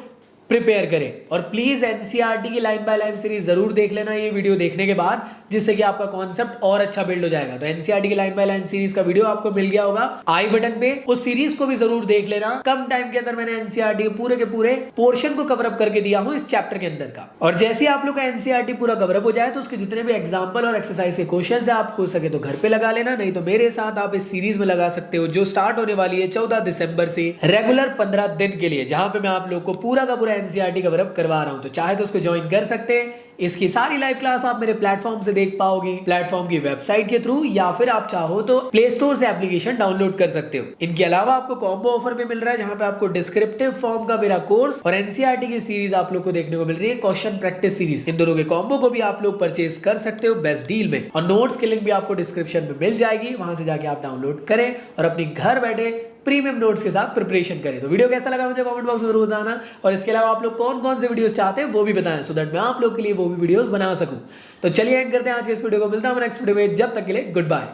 प्रिपेयर करें, और प्लीज एनसीईआरटी की लाइन बाय लाइन सीरीज जरूर देख लेना ये वीडियो देखने के बाद, जिससे कि आपका कॉन्सेप्ट और अच्छा बिल्ड हो जाएगा। तो एनसीईआरटी की लाइन बाय लाइन सीरीज का वीडियो आपको मिल गया होगा आई बटन पे, उस सीरीज को भी जरूर देख लेना। कम टाइम के अंदर मैंने एनसीईआरटी पूरे के पूरे पोर्शन को कवर अप करके दिया हूं इस चैप्टर के अंदर का। और जैसे आप लोग का एनसीईआरटी पूरा कवर अप हो जाए तो उसके जितने भी एग्जाम्पल और एक्सरसाइज के क्वेश्चन है, आप हो सके तो घर पे लगा लेना, नहीं तो मेरे साथ आप इस सीरीज में लगा सकते हो, जो स्टार्ट होने वाली है 14 दिसंबर से, रेगुलर 15 दिन के लिए, जहां पे मैं आप लोग को पूरा का पूरा एनसीईआरटी कवर अप करवा रहा हूं। तो चाहे तो उसको ज्वाइन कर सकते हैं। इसकी सारी लाइव क्लास आप मेरे प्लेटफॉर्म से देख पाओगे, प्लेटफॉर्म की वेबसाइट के थ्रू, या फिर आप चाहो तो प्ले स्टोर से एप्लीकेशन डाउनलोड कर सकते हो। इनके अलावा आपको कॉम्बो ऑफर भी मिल रहा है, जहां पे आपको डिस्क्रिप्टिव फॉर्म का मेरा कोर्स और एनसीईआरटी की सीरीज आप लोग को देखने को मिल रही है, क्वेश्चन प्रैक्टिस सीरीज। इन दोनों के कॉम्बो को भी आप लोग परचेज कर सकते हो बेस्ट डील में, और नोट्स की लिंक भी आपको डिस्क्रिप्शन में मिल जाएगी, वहां से जाके आप डाउनलोड करें और अपनी घर बैठे प्रीमियम नोट्स के साथ प्रिपरेशन करें। तो वीडियो कैसा लगा मुझे कमेंट बॉक्स में जरूर बताना, और इसके अलावा आप लोग कौन कौन से वीडियोस चाहते हैं वो भी बताएं, सो दैट मैं आप लोग के लिए वो भी वीडियोस बना सकूं। तो चलिए एंड करते हैं आज के इस वीडियो को, मिलता हूं नेक्स्ट वीडियो में, जब तक के लिए गुड बाय।